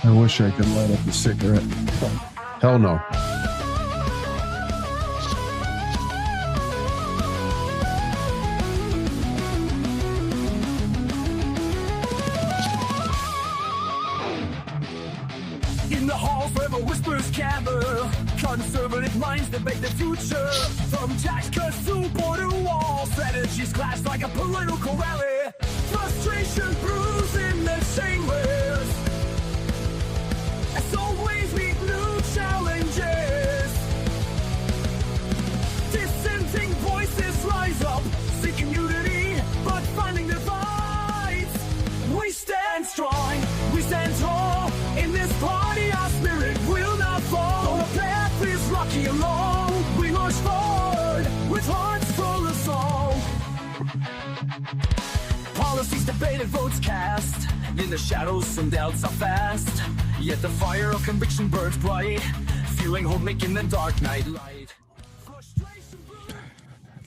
I wish I could light up a cigarette. Hell no. In the halls where the whispers gather, conservative minds debate the future. From tax cuts to border walls, strategies clash like a political rally. Frustration brews in the chambers. As always, meet new challenges. Dissenting voices rise up, seeking unity, but finding divides. We stand strong, we stand tall. In this party, our spirit will not fall. Though the path is rocky and long, we march forward with hearts full of song. Policies debated, votes cast. In the shadows, some doubts are fast. Yet the fire of conviction burns bright, fueling hope, making the dark night light.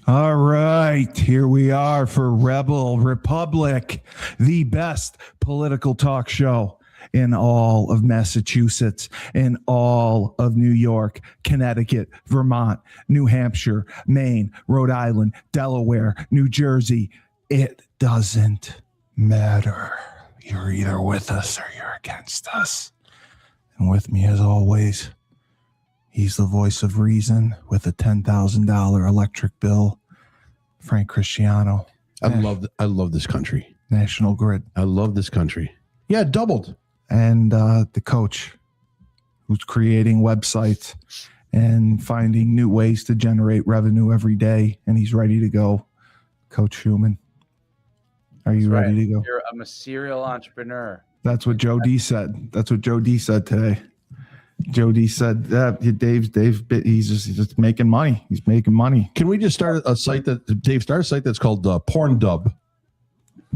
All right, here we are for Rebel Republic, the best political talk show in all of Massachusetts, in all of New York, Connecticut, Vermont, New Hampshire, Maine, Rhode Island, Delaware, New Jersey. It doesn't matter. You're either with us or you're against us. And with me, as always, he's the voice of reason with a $10,000 electric bill, Frank Cristiano. I love this country. National Grid. I love this country. Yeah, doubled. And the coach who's creating websites and finding new ways to generate revenue every day. And he's ready to go. Coach Schumann. Are you ready to go? I'm a serial entrepreneur. That's what Joe D said. That's what Joe D said today. Joe D said that he's just making money. He's making money. Can we just start a site start a site that's called PornDub?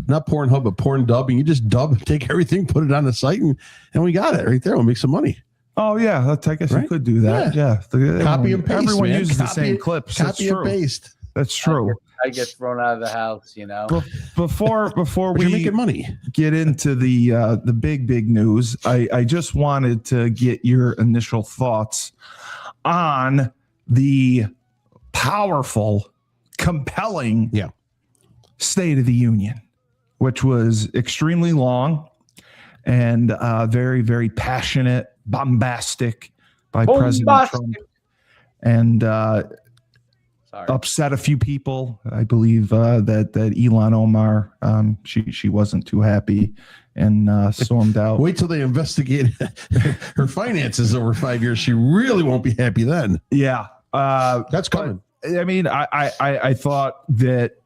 Not Pornhub, but PornDub. And you just take everything, put it on the site, and we got it right there. We'll make some money. Oh, yeah. I guess you could do that. Yeah. Copy and paste. Everyone man. uses the same clips. Copy and paste. That's true. I get thrown out of the house, you know. Before we you're making money, get into the big news, I just wanted to get your initial thoughts on the powerful, compelling State of the Union, which was extremely long and very, very passionate, bombastic by President Trump, and upset a few people. I believe that Ilhan Omar, she wasn't too happy and stormed out. Wait till they investigate her finances over 5 years. She really won't be happy then. Yeah, that's coming. I mean, I thought that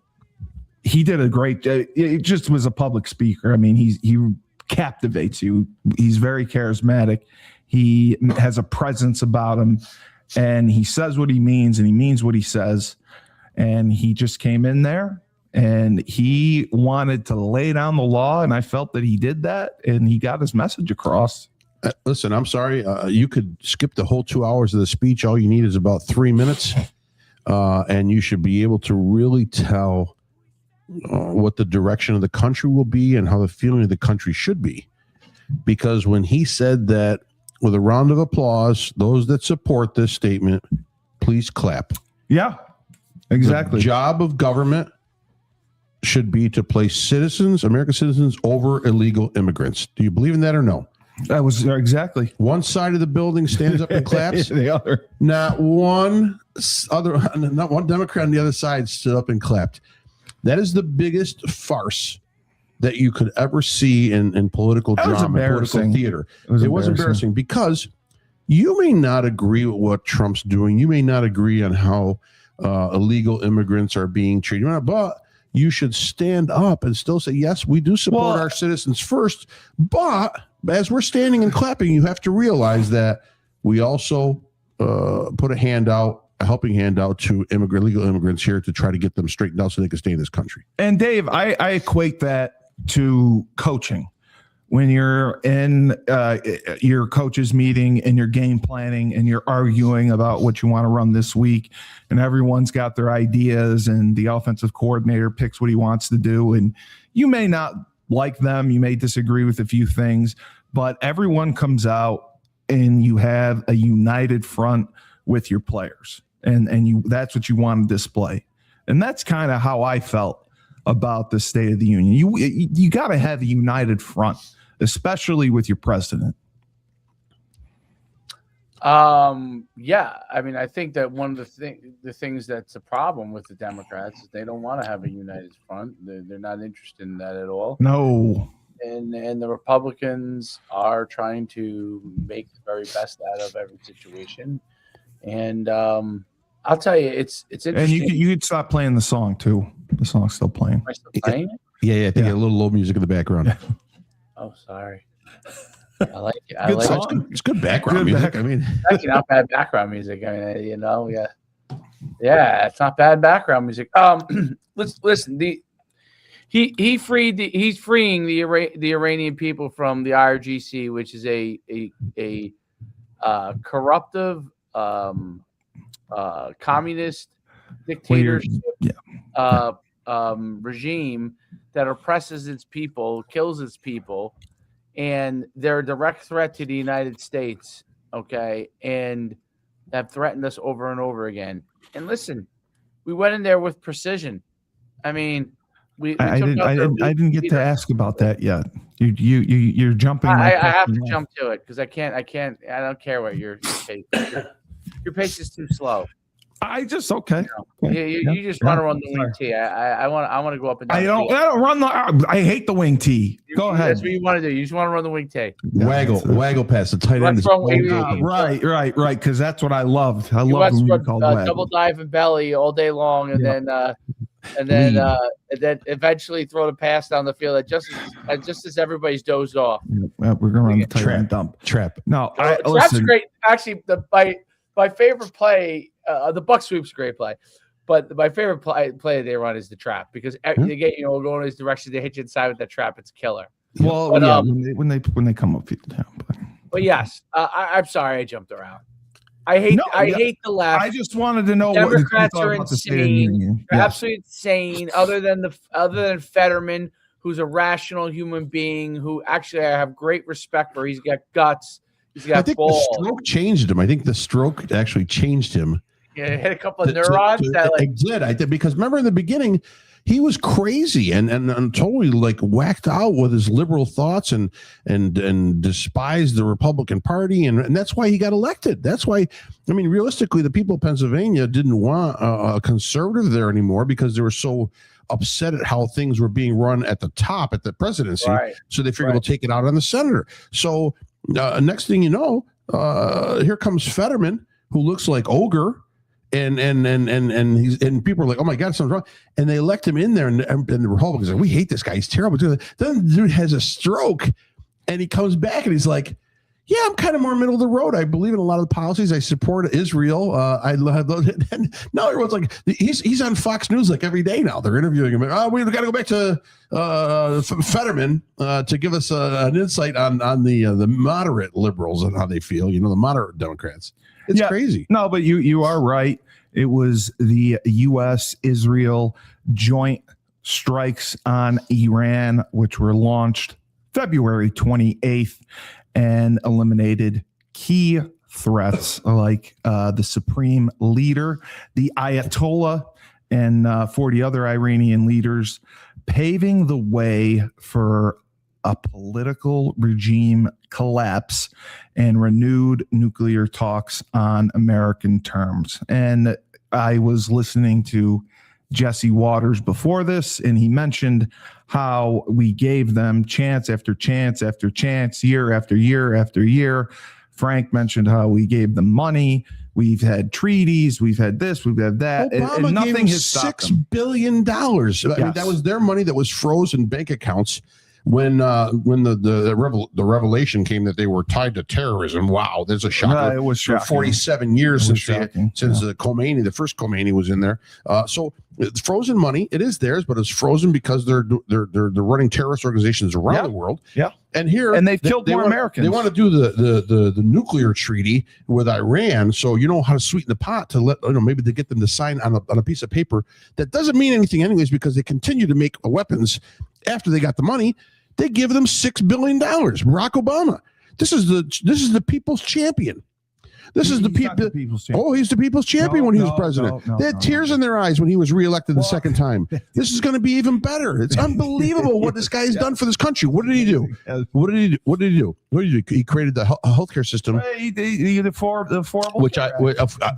he did a great. It just was a public speaker. I mean, he captivates you. He's very charismatic. He has a presence about him. And he says what he means, and he means what he says. And he just came in there, and he wanted to lay down the law, and I felt that he did that, and he got his message across. Listen, I'm sorry. You could skip the whole 2 hours of the speech. All you need is about 3 minutes, and you should be able to really tell what the direction of the country will be and how the feeling of the country should be. Because when he said that, with a round of applause, those that support this statement, please clap. Yeah, exactly. The job of government should be to place citizens, American citizens, over illegal immigrants. Do you believe in that or no? That was exactly. One side of the building stands up and claps. The other. Not one Democrat on the other side stood up and clapped. That is the biggest farce that you could ever see in political drama, political theater. It was embarrassing because you may not agree with what Trump's doing. You may not agree on how illegal immigrants are being treated, but you should stand up and still say, yes, we do support our citizens first. But as we're standing and clapping, you have to realize that we also put a helping hand out to illegal immigrants here to try to get them straightened out so they can stay in this country. And Dave, I equate that to coaching. When you're in your coach's meeting and you're game planning and you're arguing about what you want to run this week, and everyone's got their ideas and the offensive coordinator picks what he wants to do, and you may not like them, you may disagree with a few things, but everyone comes out and you have a united front with your players, and that's what you want to display. And that's kind of how I felt about the State of the Union. You got to have a united front, especially with your president. Yeah, I mean, I think that one of the things that's a problem with the Democrats is they don't want to have a united front. They're not interested in that at all. No. And the Republicans are trying to make the very best out of every situation. And I'll tell you, it's interesting. And you could stop playing the song too. The song's still playing. Am I still playing it? Yeah. I think a little low music in the background. Oh, sorry. I like it. I like song. It's good background music. I mean, it's actually not bad background music. I mean, yeah, it's not bad background music. Listen. He's freeing the Iranian people from the IRGC, which is a corruptive communist dictatorship regime that oppresses its people, kills its people, and they're a direct threat to the United States. Okay, and have threatened us over and over again. And listen, we went in there with precision. I mean. I didn't get to ask about that yet. You're jumping. I have to jump to it because I don't care what your pace is. Your pace is too slow. I just okay. You just want to run the wing tee. I want to go up and down. I don't run the. I hate the wing tee. Go ahead. That's what you want to do. You just want to run the wing tee. Waggle pass. The tight end is right. Because that's what I loved. I love when you call double dive and belly all day long, and then eventually throw the pass down the field just as everybody's dozed off. Well, we're going to run the tight end dump. Trap. No, Trap's great. Actually, my favorite play, the buck sweep's a great play, but my favorite play they run is the trap because they get going in this direction. They hit you inside with that trap. It's a killer. Well, but, when they come up. But yes, I'm sorry I jumped around. I hate the left. I just wanted to know Democrats are insane. They're absolutely insane. Other than Fetterman, who's a rational human being who actually I have great respect for. He's got guts. He's got balls. The stroke changed him. I think the stroke actually changed him. Yeah, hit a couple of neurons. I did because remember in the beginning he was crazy and totally like whacked out with his liberal thoughts and despised the Republican Party and that's why he got elected. That's why I mean realistically the people of Pennsylvania didn't want a conservative there anymore because they were so upset at how things were being run at the top at the presidency. Right. So they figured we'll take it out on the senator. So next thing you know, here comes Fetterman, who looks like ogre, and people are like, oh my God, something's wrong, and they elect him in there, and the Republicans are like, we hate this guy, he's terrible. Then the dude has a stroke, and he comes back, and he's like, yeah, I'm kind of more middle of the road. I believe in a lot of the policies. I support Israel. I love those. And now everyone's like, he's on Fox News like every day now. They're interviewing him. Oh, we've got to go back to Fetterman to give us an insight on the moderate liberals and how they feel. The moderate Democrats. It's crazy. No, but you are right. It was the U.S.-Israel joint strikes on Iran, which were launched February 28th. And eliminated key threats like the supreme leader, the Ayatollah, and 40 other Iranian leaders, paving the way for a political regime collapse and renewed nuclear talks on American terms. And I was listening to Jesse Waters before this, and he mentioned how we gave them chance after chance after chance, year after year after year. Frank mentioned how we gave them money. We've had treaties. We've had this. We've had that. Obama and nothing gave has stopped them. $6 billion. I mean, that was their money that was frozen bank accounts when the revelation came that they were tied to terrorism. Wow, there's a shocker. It was shocking. 47 years since the Khomeini, the first Khomeini was in there. So it's frozen money. It is theirs, but it's frozen because they're running terrorist organizations around the world. Yeah. And here, and they've killed more Americans. They want to do the nuclear treaty with Iran, so you know how to sweeten the pot to let maybe to get them to sign on a piece of paper that doesn't mean anything anyways because they continue to make weapons after they got the money. They give them $6 billion. Barack Obama. This is the people's champion. This is the people. Oh, he's the people's champion when he was president. They had tears in their eyes when he was reelected the second time. This is going to be even better. It's unbelievable what this guy has done for this country. What did he do? What did he do? He created the healthcare system. The affordable. Which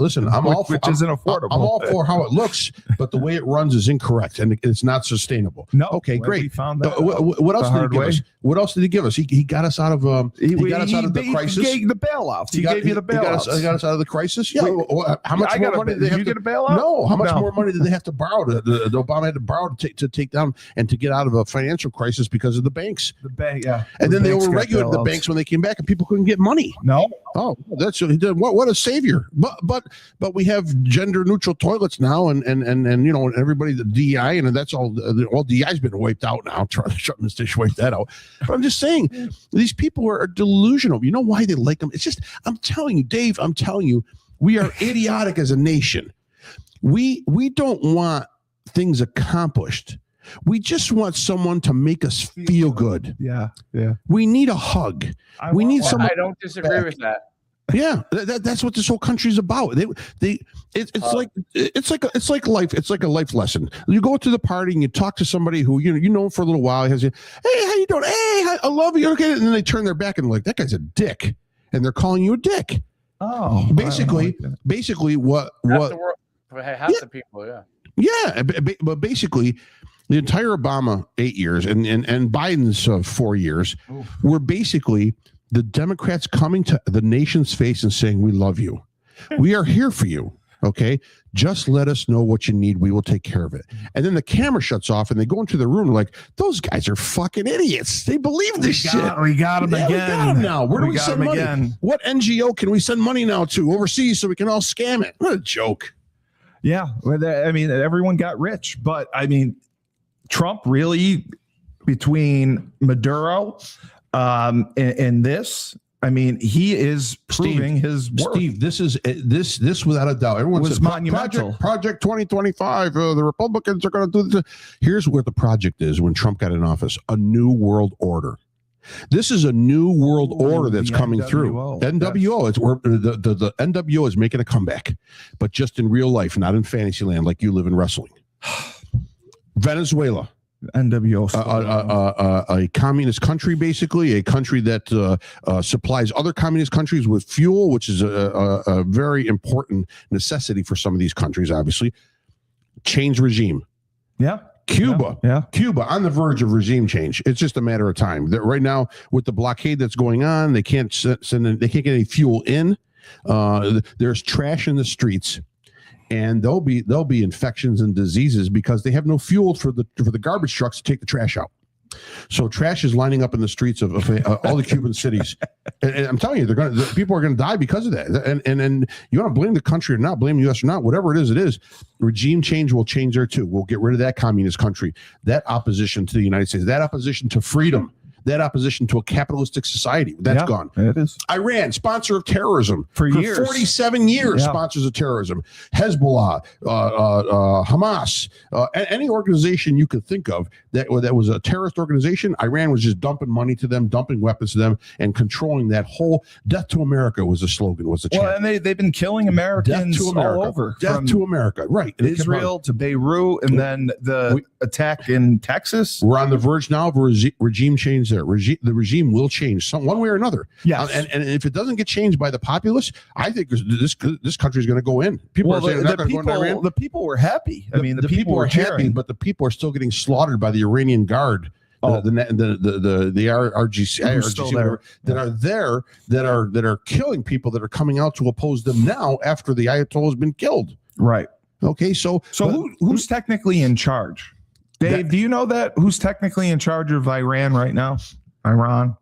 listen, I'm all for. Which isn't affordable. I'm all for how it looks, but the way it runs is incorrect and it's not sustainable. No. Okay, great. We found that what else did he give us? What else did he give us? He got us out of he got us out of the crisis. He gave the bailouts. He gave you the bailouts. Got us out of the crisis. Yeah. How much more money did they have to get a bailout? No. How much more money did they have to borrow? Obama had to borrow to take down and to get out of a financial crisis because of the banks. The bank, yeah. And then they overregulated the banks when they came back, and people couldn't get money. No. Oh, that's what he did. What a savior! But we have gender neutral toilets now, and everybody the DEI, and that's all. All DEI's been wiped out now. Trump needs to wipe that out. But I'm just saying, these people are delusional. You know why they like them? It's just I'm telling you, Dave. I'm telling you, we are idiotic as a nation. We don't want things accomplished. We just want someone to make us feel good. Yeah. We need a hug. We need someone. I don't disagree with that. Yeah, that's what this whole country's about. It's like life. It's like a life lesson. You go to the party and you talk to somebody who you know for a little while. He has, hey, how you doing? Hey, I love you. Okay, and then they turn their back and like that guy's a dick, and they're calling you a dick. Oh, basically, what half the people, yeah. Yeah, but basically, the entire Obama 8 years and Biden's 4 years were basically the Democrats coming to the nation's face and saying, "We love you. We are here for you. Okay, just let us know what you need. We will take care of it." And then the camera shuts off, and they go into the room like, "Those guys are fucking idiots. They believe this shit. We got them again. We got them now. Where do we send money? Again. What NGO can we send money now to overseas so we can all scam it? What a joke." Yeah, I mean, everyone got rich, but I mean, Trump really between Maduro. And this, I mean, he is proving his worth. Steve, this is this without a doubt. Everyone says monumental. Project 2025. The Republicans are going to do this. Here's what the project is. When Trump got in office, a new world order. This is a new world order that's coming through. NWO. It's where the NWO is making a comeback, but just in real life, not in fantasy land like you live in wrestling. Venezuela. NWO, a communist country, basically a country that supplies other communist countries with fuel, which is a very important necessity for some of these countries. Obviously, change regime. Yeah, Cuba. Yeah. Cuba on the verge of regime change. It's just a matter of time. That right now, with the blockade that's going on, they can't they can't get any fuel in. There's trash in the streets. And there'll be infections and diseases because they have no fuel for the garbage trucks to take the trash out. So trash is lining up in the streets of all the Cuban cities, and I'm telling you, people are going to die because of that. And you want to blame the country or not, blame the U.S. or not, whatever it is. Regime change will change there too. We'll get rid of that communist country, that opposition to the United States, that opposition to freedom. That opposition to a capitalistic society, that's gone. It is. Iran, sponsor of terrorism for years. 47 years, sponsors of terrorism. Hezbollah, Hamas, any organization you could think of that was a terrorist organization, Iran was just dumping money to them, dumping weapons to them, and controlling that whole. Death to America was the slogan, was the chant. Well, and they've been killing Americans all over. Death to America, right. Israel to Beirut, and then the attack in Texas. We're on the verge now of regime change there. The regime will change one way or another. Yes. And if it doesn't get changed by the populace, I think this country is going to go in. People are saying they're not going to go into Iran. The people were happy. I mean, the people are happy, but the people are still getting slaughtered by the Iranian Guard. The IRGC that are killing people that are coming out to oppose them now after the Ayatollah has been killed. Right. Okay. So who's technically in charge? Dave, do you know that? Who's technically in charge of Iran right now? Iran?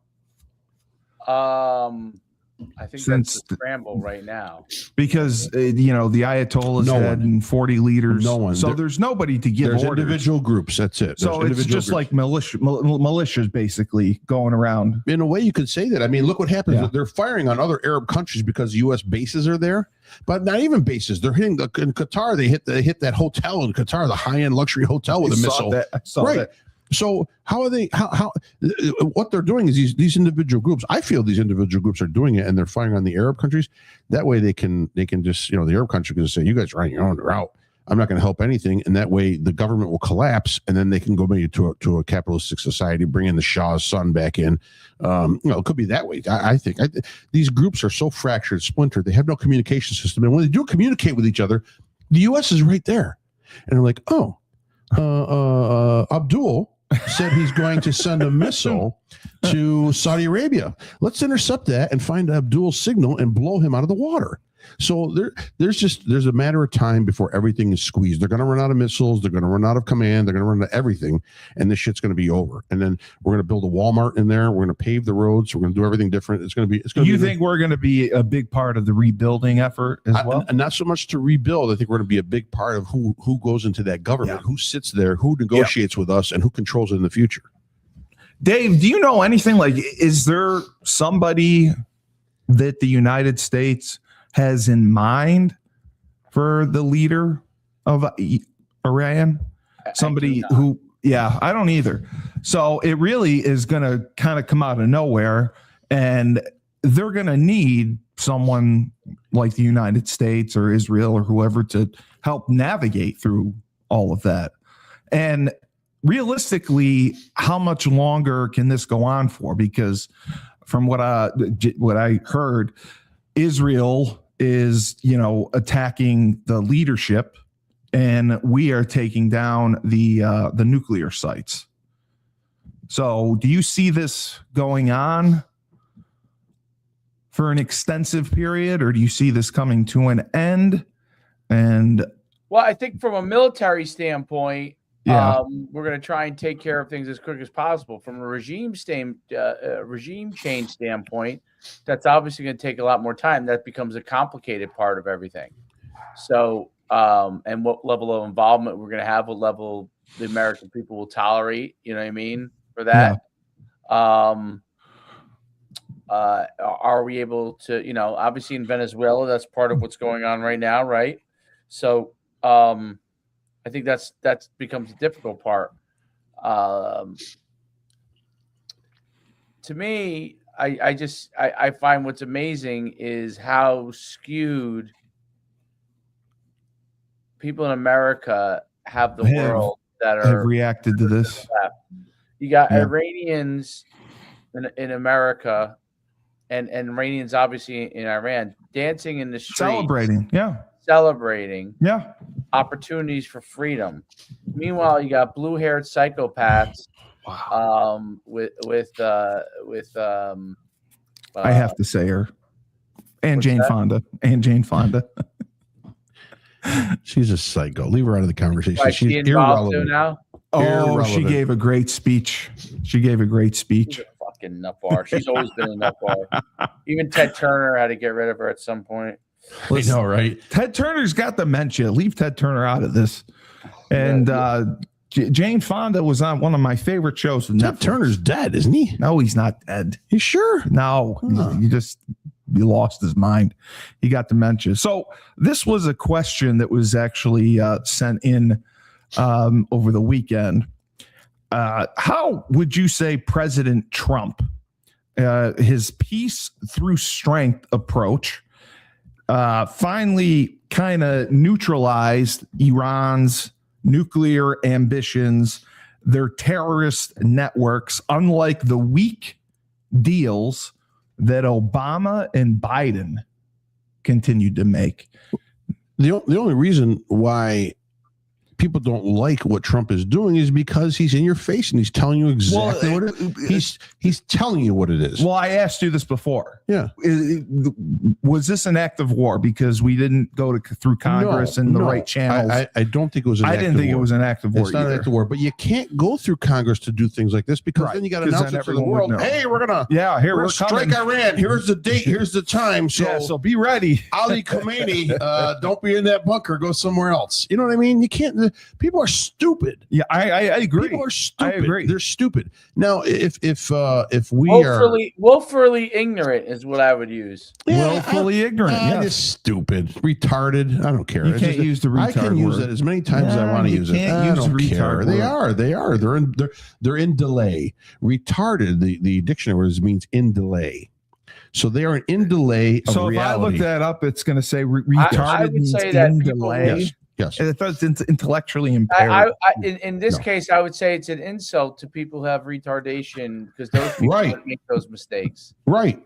I think that's the scramble right now. Because, the Ayatollah's dead and 40 leaders. No one. So there's nobody to give orders. There's individual groups. That's it. So it's just groups. Like militias basically going around. In a way, you could say that. I mean, look what happens. Yeah. They're firing on other Arab countries because U.S. bases are there. But not even bases. They're hitting in Qatar. They hit that hotel in Qatar, the high-end luxury hotel with a missile. I saw that. So how are they? How what they're doing is these individual groups. I feel these individual groups are doing it, and they're firing on the Arab countries. That way, they can just the Arab country can say, "You guys are on your own route. I'm not going to help anything," and that way the government will collapse, and then they can go maybe to a capitalistic society, bring in the Shah's son back in. It could be that way. I think these groups are so fractured, splintered. They have no communication system, and when they do communicate with each other, the U.S. is right there, and they're like, "Oh, Abdul said he's going to send a missile to Saudi Arabia. Let's intercept that and find Abdul's signal and blow him out of the water." So there's a matter of time before everything is squeezed. They're going to run out of missiles. They're going to run out of command. They're going to run out of everything, and this shit's going to be over. And then we're going to build a Walmart in there. We're going to pave the roads. We're going to do everything different. It's going to be. You think we're going to be a big part of the rebuilding effort as well? And not so much to rebuild. I think we're going to be a big part of who goes into that government, who sits there, who negotiates with us, and who controls it in the future. Dave, do you know anything? Like, is there somebody that the United States has in mind for the leader of Iran? Somebody who, I don't either. So it really is going to kind of come out of nowhere, and they're going to need someone like the United States or Israel or whoever to help navigate through all of that. And realistically, how much longer can this go on for? Because from what I heard, Israel is, attacking the leadership, and we are taking down the nuclear sites. So, do you see this going on for an extensive period, or do you see this coming to an end? And well, I think from a military standpoint, we're going to try and take care of things as quick as possible. From a regime change standpoint, that's obviously going to take a lot more time. That becomes a complicated part of everything. So, and what level of involvement we're going to have, what level the American people will tolerate, you know what I mean, for that. Yeah. Are we able to, obviously in Venezuela, that's part of what's going on right now, right? So, I think that becomes a difficult part. To me, I find what's amazing is how skewed people in America have the world that have reacted to this. You got Iranians in America and Iranians obviously in Iran dancing in the streets, celebrating opportunities for freedom. Meanwhile, you got blue-haired psychopaths. I have to say her, and Jane Fonda. She's a psycho. Leave her out of the conversation. Right, she's irrelevant now. She gave a great speech. She's a fucking nut bar. She's always been a nut bar. Even Ted Turner had to get rid of her at some point. I know, right? Ted Turner's got dementia. Leave Ted Turner out of this. And Jane Fonda was on one of my favorite shows. Ted Turner's dead, isn't he? No, he's not dead. You sure? No, he lost his mind. He got dementia. So this was a question that was actually sent in over the weekend. How would you say President Trump, his peace through strength approach, finally kind of neutralized Iran's nuclear ambitions, their terrorist networks, unlike the weak deals that Obama and Biden continued to make? The only reason why people don't like what Trump is doing is because he's in your face and he's telling you exactly what it is. He's telling you what it is. Well, I asked you this before. Yeah. Was this an act of war because we didn't go through Congress and the right channels? I don't think it was an act of war. I didn't think it was an act of war. It's not an act of war, but you can't go through Congress to do things like this because then you got to announce it to the world. Hey, we're going to strike Iran. Here's the date. Here's the time. So be ready. Ali Khamenei, don't be in that bunker. Go somewhere else. You know what I mean? You can't. People are stupid. Yeah, I agree. People are stupid. I agree. They're stupid. Now, if we willfully ignorant is what I would use. Willfully ignorant. Yes. Yes. Stupid, retarded. I don't care. You can't use the retard I can use word. it as many times as I want to use it. I don't care. They are. They're in delay. Retarded. The dictionary words means in delay. So they are in delay of reality. If I look that up, it's going to say retarded I would means say that in people- delay. Yes. And it's intellectually impaired. In this case, I would say it's an insult to people who have retardation because those people make those mistakes. Right.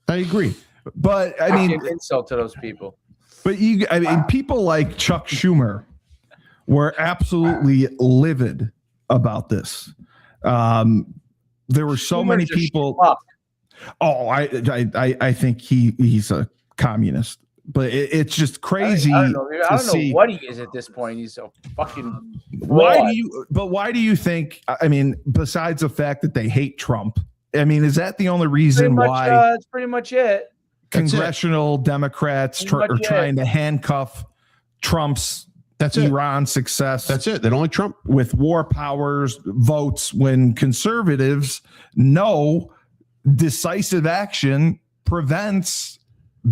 I agree. But I mean, an insult to those people. But people like Chuck Schumer were absolutely livid about this. There were so many people. Oh, I think he's a communist. But it's just crazy. I don't know what he is at this point. He's a fucking. Why do you think? I mean, besides the fact that they hate Trump, I mean, is that the only reason why? That's pretty much it. Congressional Democrats are trying to handcuff Trump's Iran success. That's it. They don't like Trump with war powers votes when conservatives know decisive action prevents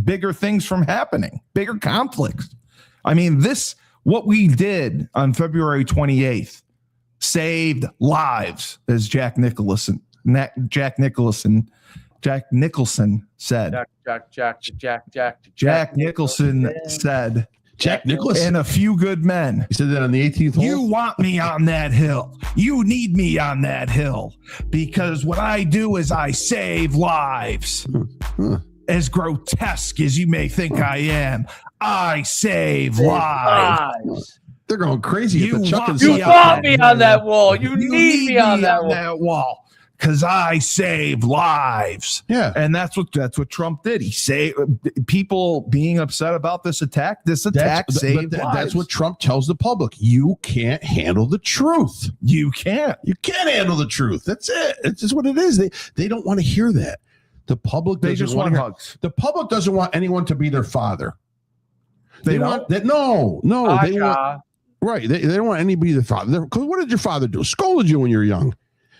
bigger things from happening, bigger conflicts. I mean, what we did on February 28th saved lives, as Jack Nicholson said. Jack Nicholson said. Jack Nicholson and a few good men. He said that on the 18th hole. You want me on that hill. You need me on that hill because what I do is I save lives. As grotesque as you may think I am, I save lives. They're going crazy. You want me on that wall. You need me on that wall. Because I save lives. Yeah. And that's what Trump did. He saved people being upset about this attack. This attack saved lives. That's what Trump tells the public. You can't handle the truth. You can't handle the truth. That's it. It's just what it is. They don't want to hear that. The public just want hugs. The public doesn't want anyone to be their father. They want that. No. They want, right. They don't want anybody to be their father. Because what did your father do? Scolded you when you were young.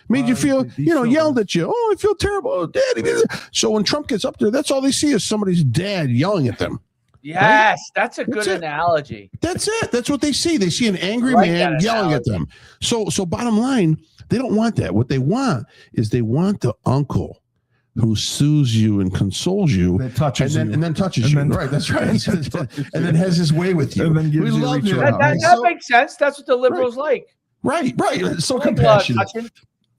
Made you feel, yelled at you. Oh, I feel terrible. Oh, Daddy. So when Trump gets up there, that's all they see is somebody's dad yelling at them. Yes, right? That's a good analogy. That's it. That's what they see. They see an angry man yelling at them. So bottom line, they don't want that. What they want is they want the uncle who soothes you and consoles you, and then touches you. Right, that's right. And then has his way with you. And then gives you that makes sense. That's what the liberals like. Right. It's so compassionate.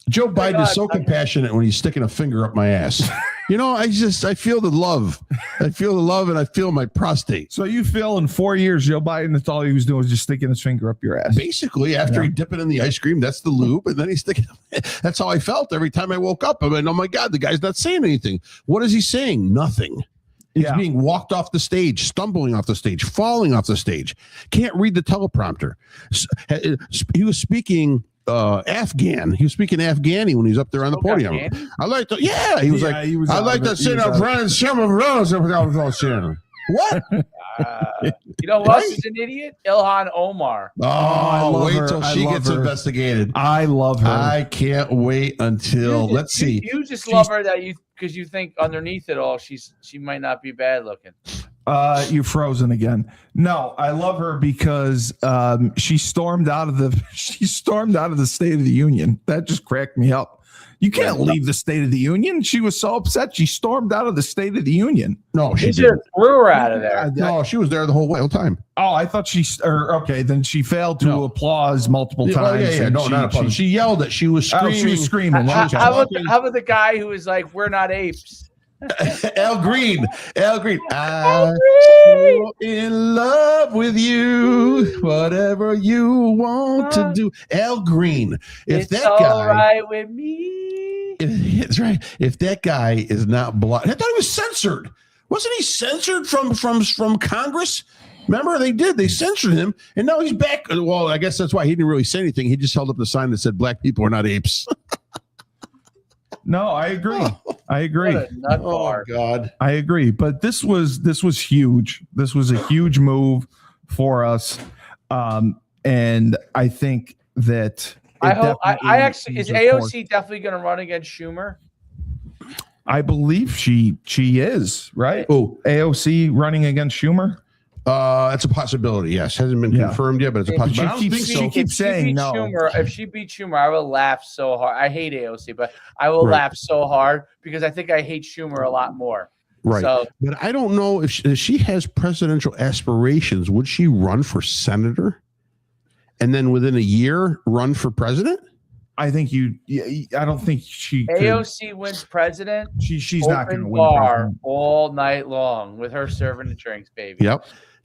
Joe Biden is so compassionate when he's sticking a finger up my ass. I feel the love. I feel the love and I feel my prostate. So you feel in 4 years, Joe Biden, that's all he was doing was just sticking his finger up your ass. Basically, after he dipped it in the ice cream, that's the lube. And then he's sticking it. That's how I felt every time I woke up. I mean, oh my God, the guy's not saying anything. What is he saying? Nothing. He's being walked off the stage, stumbling off the stage, falling off the stage. Can't read the teleprompter. He was speaking Afghan. He was speaking Afghani when he's up there on the podium. I like to, he was like, I like to sit up front and some of those. What? You know what else is an idiot? Ilhan Omar. Oh, wait till she gets investigated. I love her. I can't wait until let's see. You just love her because you think underneath it all she might not be bad looking. You're frozen again. No, I love her because she stormed out of the State of the Union. That just cracked me up. You can't leave the State of the Union. She was so upset. She stormed out of the State of the Union. No, she just threw her out of there. No, she was there the whole time. Oh, I thought then she failed to applause multiple times. No, not applause. She yelled that she was screaming. She was screaming. How about the guy who was like, "We're not apes"? Al Green. I'm so in love with you. Whatever you want to do. Al Green. If it's all right with me. It's right. If that guy is not blocked, I thought he was censored. Wasn't he censored from Congress? Remember, they censored him, and now he's back. Well, I guess that's why he didn't really say anything. He just held up the sign that said "Black people are not apes." No, I agree. Oh God, I agree. But this was huge. This was a huge move for us. And I think that I hope I actually is AOC course. definitely going to run against Schumer. I believe she is, right? Oh, AOC running against Schumer. It's a possibility. Yes, hasn't been confirmed yet, but it's a possibility. I don't think so. She keeps saying no. If she beats Schumer, I will laugh so hard. I hate AOC, but I will laugh so hard because I think I hate Schumer a lot more. Right. So, but I don't know if she has presidential aspirations. Would she run for senator and then within a year run for president? I think I don't think she AOC wins president. She's not going to win bar all night long with her serving the drinks, baby.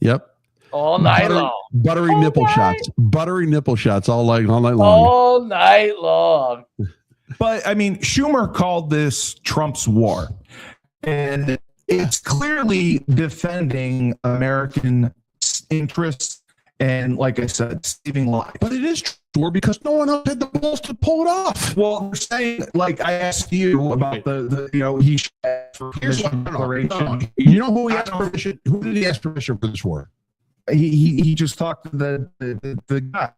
Yep. All night long. Buttery nipple shots. Buttery nipple shots all night long. All night long. But I mean, Schumer called this Trump's war. And it's clearly defending American interests and, like I said, saving lives. But it is true because no one else had the balls to pull it off. Well, they're saying, like I asked you about the he asked for declaration. You know who he asked permission? Who did he ask permission for this war? He just talked to the guy,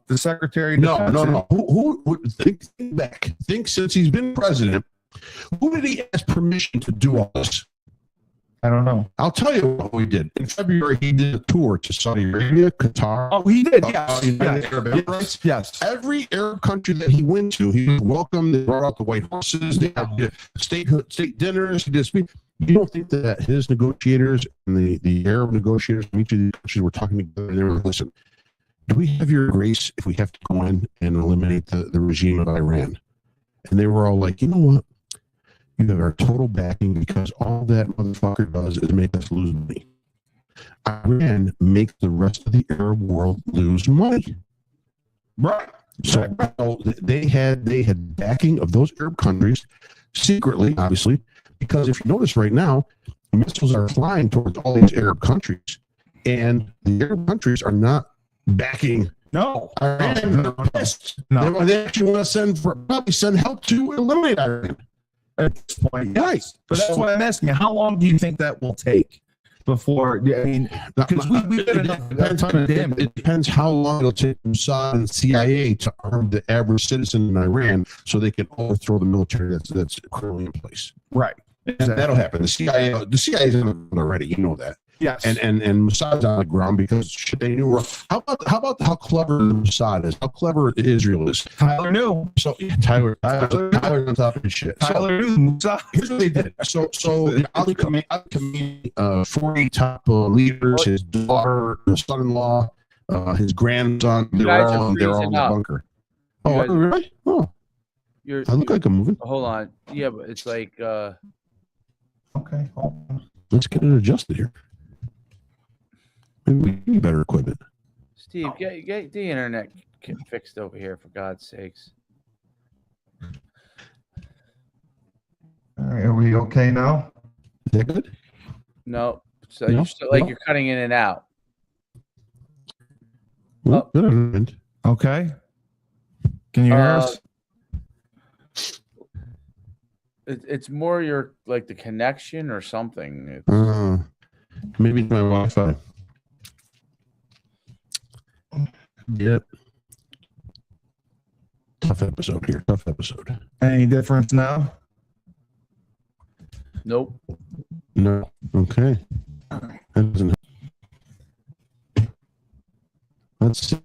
the secretary. No. Who think back? Think since he's been president, who did he ask permission to do all this? I don't know. I'll tell you what we did. In February, he did a tour to Saudi Arabia, Qatar. Oh, he did. Yes. Every Arab country that he went to, he was welcomed. They brought out the white horses. They had state dinners. He did speak. You don't think that his negotiators and the Arab negotiators from each of these countries were talking together and they were, listen, do we have your grace if we have to go in and eliminate the regime of Iran? And they were all like, you know what? You have our total backing because all that motherfucker does is make us lose money. Iran makes the rest of the Arab world lose money. Right. So they had backing of those Arab countries secretly, obviously, because if you notice right now, missiles are flying towards all these Arab countries, and the Arab countries are not backing. No, Iran. No. They actually want to probably send help to eliminate Iran. At this point, right? But that's why I'm asking you: how long do you think that will take before? I mean, because we did enough time of damage. It depends how long it'll take Mossad and CIA to arm the average citizen in Iran so they can overthrow the military that's currently in place. Right, and that'll happen. The CIA is in it already. You know that. Yes, and Mossad's on the ground because shit they knew. How about how clever the Mossad is? How clever Israel is? Tyler knew. So Tyler on top of his shit. Tyler knew Mossad. Here's what they did. So Ali Khamenei, 40 top leaders, his daughter, his son-in-law, his grandson, they're all in the bunker. Oh, really? Oh, I look like I'm moving. Hold on. Yeah, but it's like. Okay. Let's get it adjusted here. Maybe we need better equipment. Steve, get the internet fixed over here, for God's sakes. All right, are we okay now? Is that good? No. So no? You're still you're cutting in and out. Oh. Okay. Can you hear us? It's more your the connection or something. Maybe my Wi-Fi. Yep. Tough episode here. Tough episode. Any difference now? Nope. No. Okay. That doesn't. Let's see.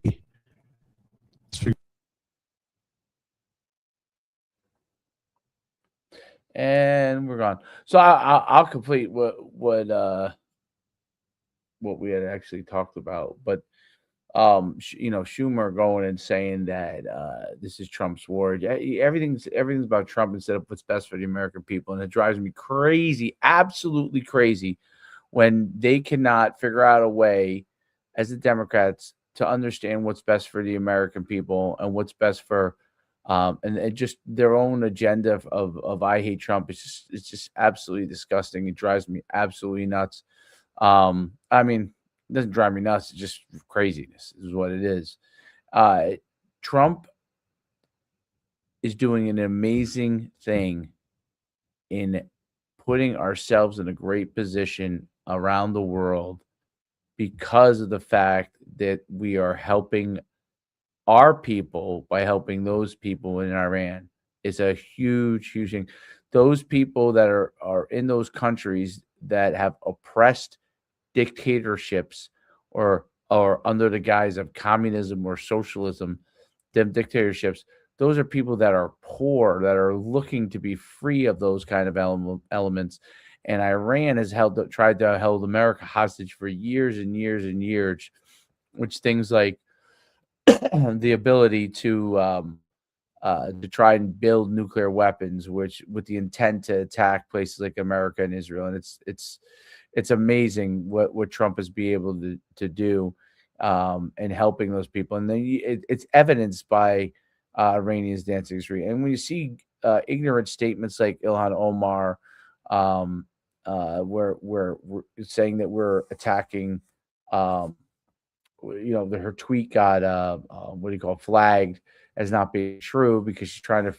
And we're gone. So I'll complete what we had actually talked about, but Schumer going and saying that this is Trump's war. Everything's about Trump instead of what's best for the American people, and it drives me crazy, absolutely crazy, when they cannot figure out a way as the Democrats to understand what's best for the American people and what's best for and it just their own agenda of I hate Trump. It's just absolutely disgusting. It drives me absolutely nuts. I mean, it doesn't drive me nuts. It's just craziness is what it is. Trump is doing an amazing thing in putting ourselves in a great position around the world because of the fact that we are helping our people by helping those people in Iran. Is a huge, huge thing. Those people that are in those countries that have oppressed dictatorships or under the guise of communism or socialism, them dictatorships, those are people that are poor, that are looking to be free of those kind of elements. And Iran has tried to hold America hostage for years and years and years, which things like the ability to try and build nuclear weapons, which with the intent to attack places like America and Israel. And it's amazing what Trump is be able to do and helping those people. And then it's evidenced by Iranians dancing street. And when you see ignorant statements like Ilhan Omar, where we're saying that we're attacking, her tweet got flagged as not being true because she's trying to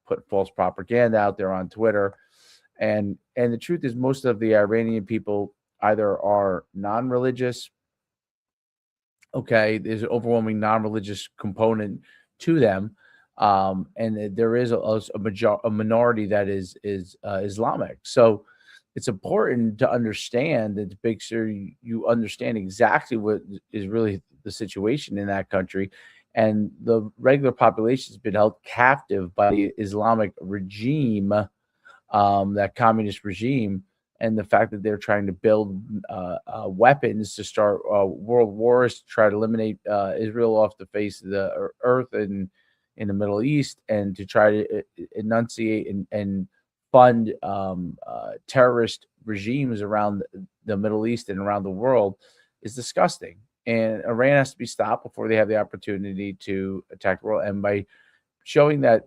put false propaganda out there on Twitter. And the truth is, most of the Iranian people either are non-religious. Okay, there's an overwhelming non-religious component to them, and there is a minority that is Islamic. So it's important to understand that, to make sure you understand exactly what is really the situation in that country. And the regular population has been held captive by the Islamic regime, that communist regime, and the fact that they're trying to build weapons to start world wars to try to eliminate Israel off the face of the earth and in the Middle East, and to try to enunciate and fund terrorist regimes around the Middle East and around the world is disgusting. And Iran has to be stopped before they have the opportunity to attack the world. And by showing that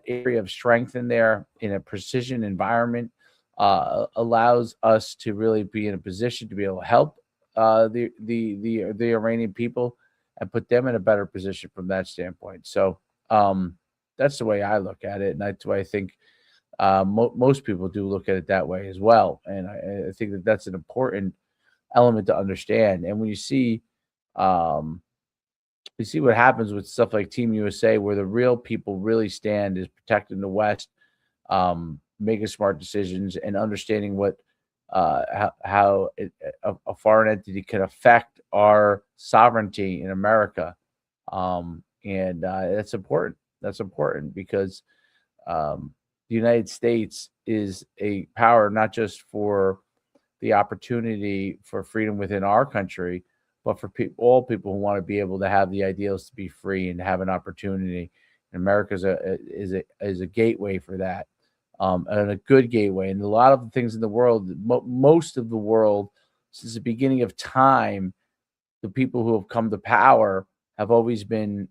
area of strength in there in a precision environment allows us to really be in a position to be able to help the Iranian people and put them in a better position from that standpoint. So that's the way I look at it, and that's why I think most people do look at it that way as well. And I think that that's an important element to understand. And when you see what happens with stuff like Team USA, where the real people really stand is protecting the West, making smart decisions, and understanding what how a foreign entity can affect our sovereignty in America, and that's important. That's important because the United States is a power not just for the opportunity for freedom within our country, but for all people who want to be able to have the ideals to be free and have an opportunity. And America is a gateway for that, and a good gateway. And a lot of the things in the world, most of the world, since the beginning of time, the people who have come to power have always been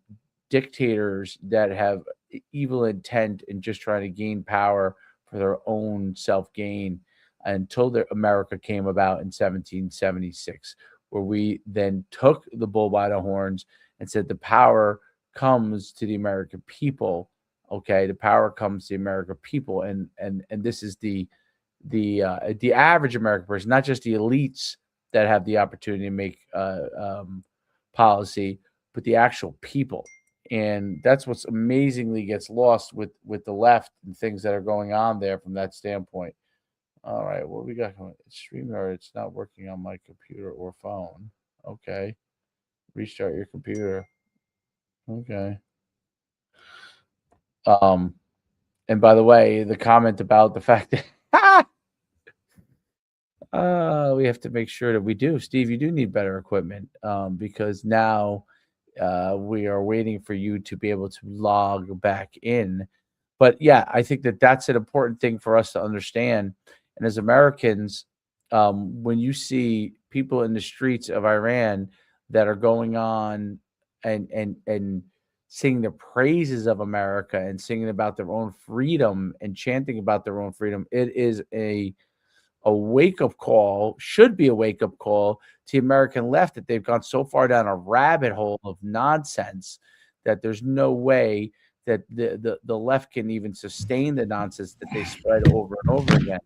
dictators that have evil intent and just trying to gain power for their own self-gain, until America came about in 1776, where we then took the bull by the horns and said the power comes to the American people. Okay, the power comes to the American people, and this is the average American person, not just the elites that have the opportunity to make policy, but the actual people. And that's what's amazingly gets lost with the left and things that are going on there from that standpoint. All right, what we got going? StreamYard, it's not working on my computer or phone. Okay. Restart your computer. Okay. And by the way, the comment about the fact that we have to make sure that we do. Steve, you do need better equipment, because now we are waiting for you to be able to log back in. But yeah, I think that that's an important thing for us to understand. And as Americans, when you see people in the streets of Iran that are going on and singing the praises of America and singing about their own freedom and chanting about their own freedom, it is a wake-up call, should be a wake-up call to the American left, that they've gone so far down a rabbit hole of nonsense that there's no way that the left can even sustain the nonsense that they spread over and over again.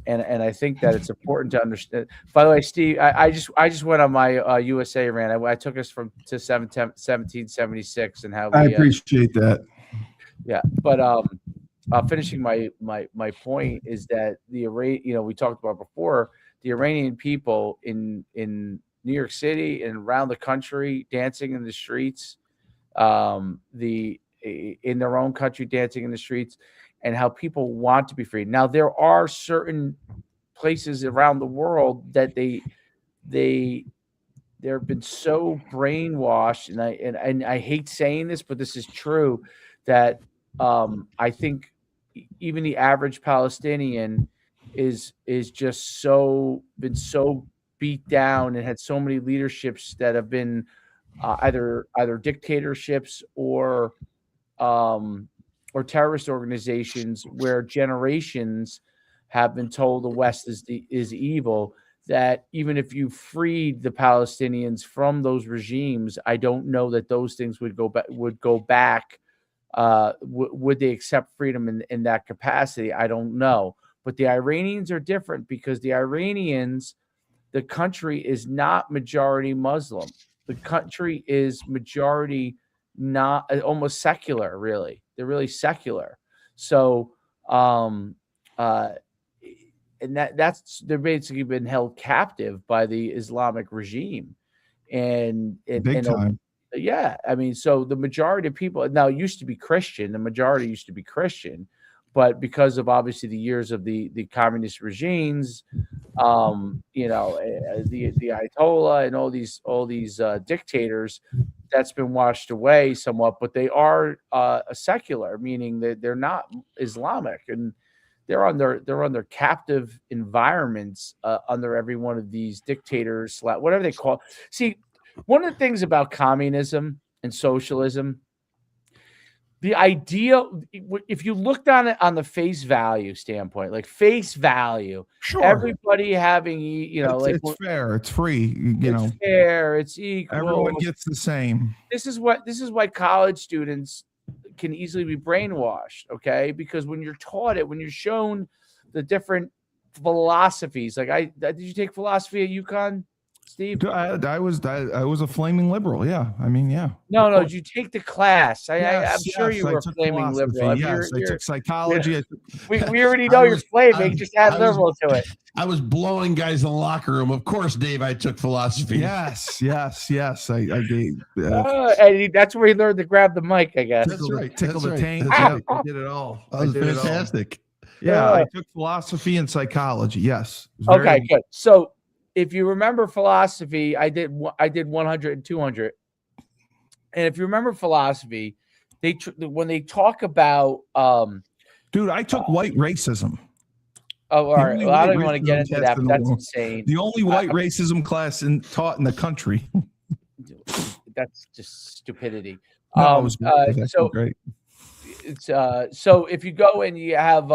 And I think that it's important to understand. By the way, Steve, I just went on my USA rant. I took us to 1776 and how we, I appreciate that. Yeah, but finishing my point is that we talked about before, the Iranian people in New York City and around the country dancing in the streets, in their own country dancing in the streets, and how people want to be free. Now, there are certain places around the world that they've been so brainwashed, and I hate saying this, but this is true, that I think even the average Palestinian is just been so beat down and had so many leaderships that have been either dictatorships or terrorist organizations, where generations have been told the West is evil, that even if you freed the Palestinians from those regimes, I don't know that those things would go back. Would they accept freedom in that capacity? I don't know. But the Iranians are different, because the Iranians, the country is not majority Muslim. The country is majority not almost secular, really. They're really secular. So, and they're basically been held captive by the Islamic regime, and Big time. Yeah, I mean, so the majority of people now used to be Christian. The majority used to be Christian, but because of obviously the years of the communist regimes, the Ayatollah and all these dictators, that's been washed away somewhat. But they are secular, meaning that they're not Islamic, and they're under captive environments under every one of these dictators, whatever they call. See, one of the things about communism and socialism, the idea, if you looked on it on the face value standpoint, like face value, sure, everybody having, it's fair, it's free, it's fair, it's equal, everyone gets the same. This is why college students can easily be brainwashed, okay? Because when you're taught it, when you're shown the different philosophies, like did you take philosophy at UConn, Steve? I was a flaming liberal. Yeah. I mean, yeah. No. Did you take the class? I'm sure you were a flaming liberal. Yes, I took psychology. We already know you're flaming. Just add liberal to it. I was blowing guys in the locker room. Of course, Dave, I took philosophy. Yes. I gave. And that's where he learned to grab the mic, I guess. That's right. Tickle the taint. I did it all. That was fantastic. Yeah, I took philosophy and psychology. Yes. Okay, good. So, if you remember philosophy, I did 100 and 200. And if you remember philosophy, when they talk about dude, I took white racism. Oh, all right. Well, I don't even want to get into that, but that's insane. The only white racism class taught in the country. That's just stupidity. No, it was great. So if you go and you have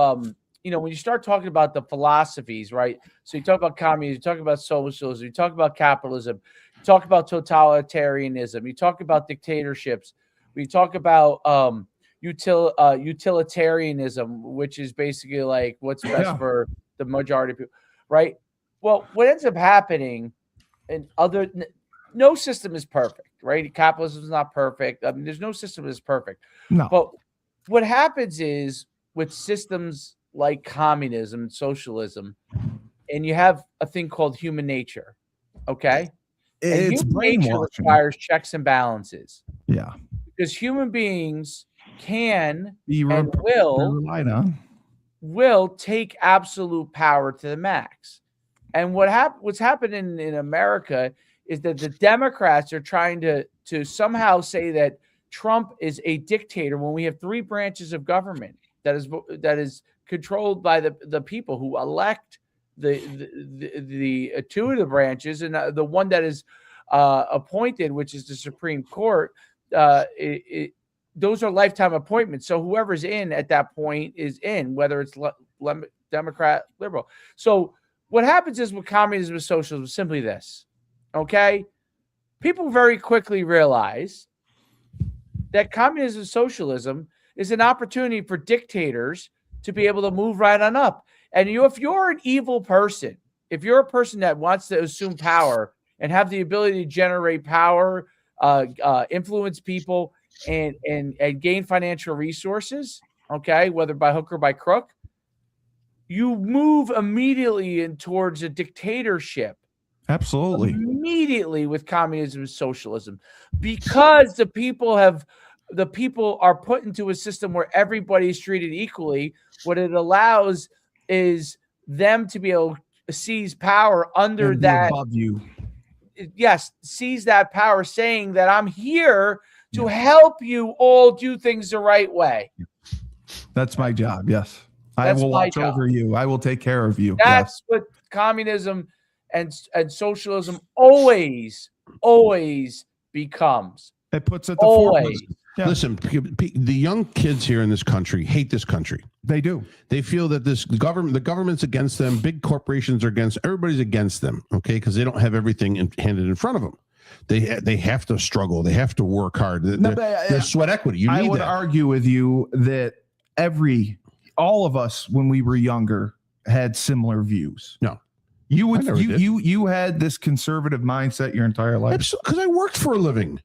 when you start talking about the philosophies, right? So you talk about communism, you talk about socialism, you talk about capitalism, you talk about totalitarianism, you talk about dictatorships, we talk about utilitarianism, which is basically like what's best for the majority of people, right? Well, what ends up happening, no system is perfect, right? Capitalism is not perfect. I mean, there's no system that's perfect. No. But what happens is with systems like communism and socialism, and you have a thing called human nature, okay? It's human nature requires checks and balances. Yeah. Because human beings can and will take absolute power to the max. And what's happening in America is that the Democrats are trying to somehow say that Trump is a dictator when we have three branches of government that is controlled by the people who elect the two of the branches, and the one that is appointed, which is the Supreme Court. Those are lifetime appointments. So whoever's in at that point is in, whether it's Democrat, liberal. So what happens is with communism and socialism is simply this, okay? People very quickly realize that communism and socialism is an opportunity for dictators to be able to move right on up. And if you're an evil person, if you're a person that wants to assume power and have the ability to generate power, influence people, and gain financial resources, okay, whether by hook or by crook, you move immediately towards a dictatorship. Absolutely. Immediately with communism and socialism, because the people are put into a system where everybody is treated equally. What it allows is them to be able to seize power under that. Above you. Yes, seize that power, saying that I'm here to help you all do things the right way. That's my job. Yes. I will watch over you. I will take care of you. That's what communism and socialism always becomes. It puts at the forefront. Yeah. Listen, the young kids here in this country hate this country. They do. They feel that the government's against them. Big corporations are against. Everybody's against them. Okay, because they don't have everything handed in front of them. They have to struggle. They have to work hard. There's sweat equity. I would argue with you that all of us when we were younger had similar views. No. You had this conservative mindset your entire life. Because I worked for a living.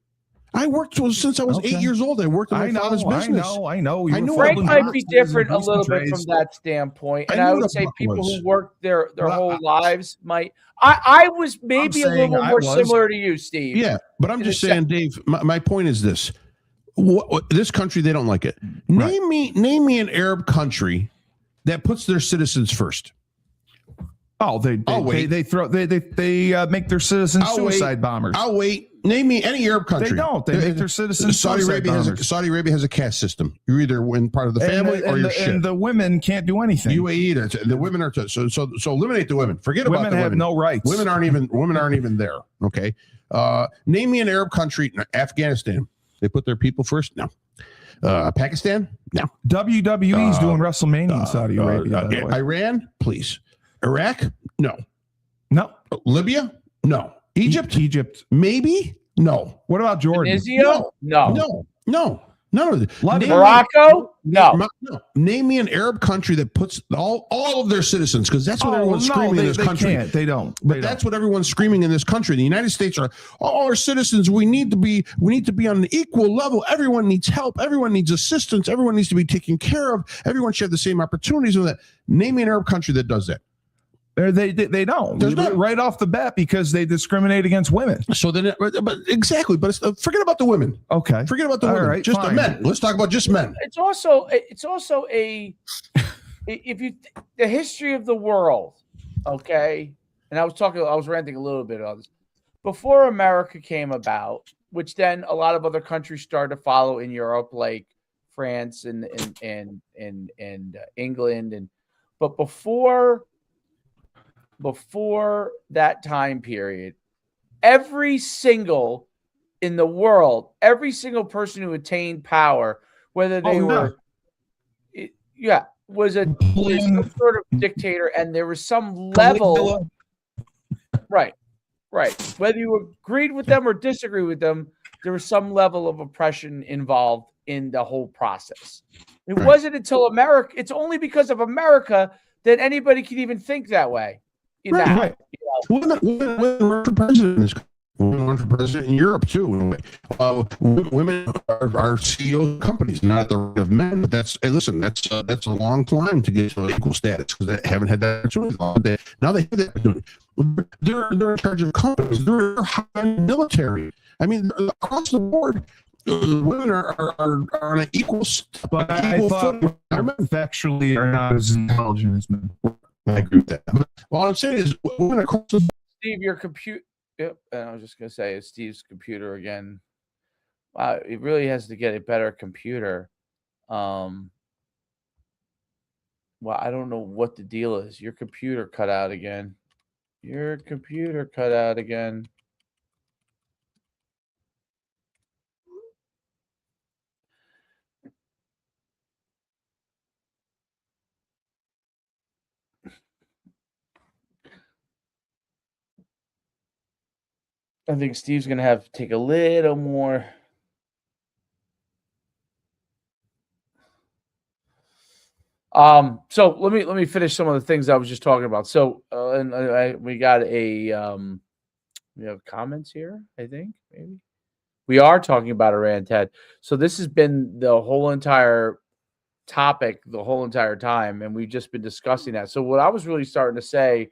I worked since I was 8 years old. I worked in my father's business. I know. Frank might be different a little bit from that standpoint. And I would say people who worked their whole lives might. I was maybe a little more similar to you, Steve. Yeah, but I'm just saying, Dave, my point is this. This country, they don't like it. Right. Name me an Arab country that puts their citizens first. Oh, they make their citizens suicide bombers. I'll wait. Name me any Arab country. They don't. They make their citizens suicide bombers. Saudi Arabia has a caste system. You're either part of the family or you're shit. And the women can't do anything. UAE, the women are so eliminate the women. Forget about the women. Women have no rights. Women aren't even there. Okay. Name me an Arab country. Afghanistan. They put their people first. No. Pakistan. No. WWE's doing WrestleMania in Saudi Arabia. Iran, please. Iraq? No. No. Libya? No. Egypt? Maybe? No. What about Jordan? No. None of this. Morocco? No. Name me an Arab country that puts all of their citizens, because that's what everyone's screaming in this country. Can't. They don't. But that's what everyone's screaming in this country. The United States are all our citizens. We need to be on an equal level. Everyone needs help. Everyone needs assistance. Everyone needs to be taken care of. Everyone should have the same opportunities with that. Name me an Arab country that does that. They don't. Right off the bat, because they discriminate against women. So then, but forget about the women. Okay, forget about the women. Right, just the men. Let's talk about just men. It's also the history of the world. Okay, and I was ranting a little bit on this before America came about, which then a lot of other countries started to follow in Europe, like France and England, but before that time period, every single person who attained power, whether they was some sort of dictator, and there was some level, right. Whether you agreed with them or disagreed with them, there was some level of oppression involved in the whole process. It wasn't until America. It's only because of America that anybody can even think that way. Right. Women run for president. Women run for president in Europe too. Women are CEOs of companies, not at the rate of men. But that's a long time to get to equal status, because they haven't had that opportunity. Now they have that opportunity. They're in charge of companies. They're high military. I mean, across the board, women are on an equel. But I thought factually are not as intelligent as men. I agree with that. Well, all I'm saying is, women across the board. Steve, your computer. Yep, and I was just gonna say, it's Steve's computer again. Wow, it really has to get a better computer. Well, I don't know what the deal is. Your computer cut out again. I think Steve's going to have to take a little more. So let me finish some of the things I was just talking about. So we got we have comments here, I think, maybe. We are talking about Iran, Ted. So this has been the whole entire topic the whole entire time, and we've just been discussing that. So what I was really starting to say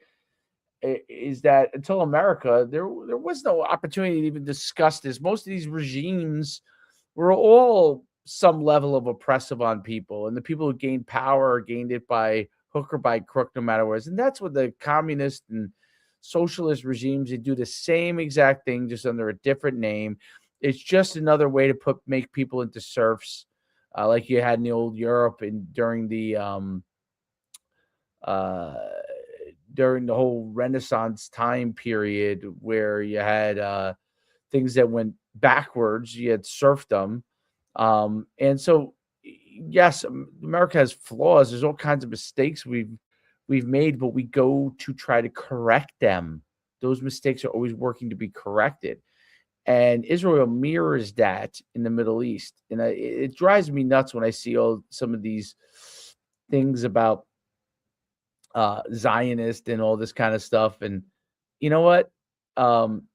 is that until America, there was no opportunity to even discuss this. Most of these regimes were all some level of oppressive on people, and the people who gained power gained it by hook or by crook, no matter what. And that's what the communist and socialist regimes, they do the same exact thing, just under a different name. It's just another way to make people into serfs, like you had in the old Europe and during the whole Renaissance time period, where you had things that went backwards. You had serfdom, and so yes, America has flaws. There's all kinds of mistakes we've made, but we go to try to correct them. Those mistakes are always working to be corrected. And Israel mirrors that in the Middle East. And it drives me nuts when I see some of these things about Zionist and all this kind of stuff. And you know what?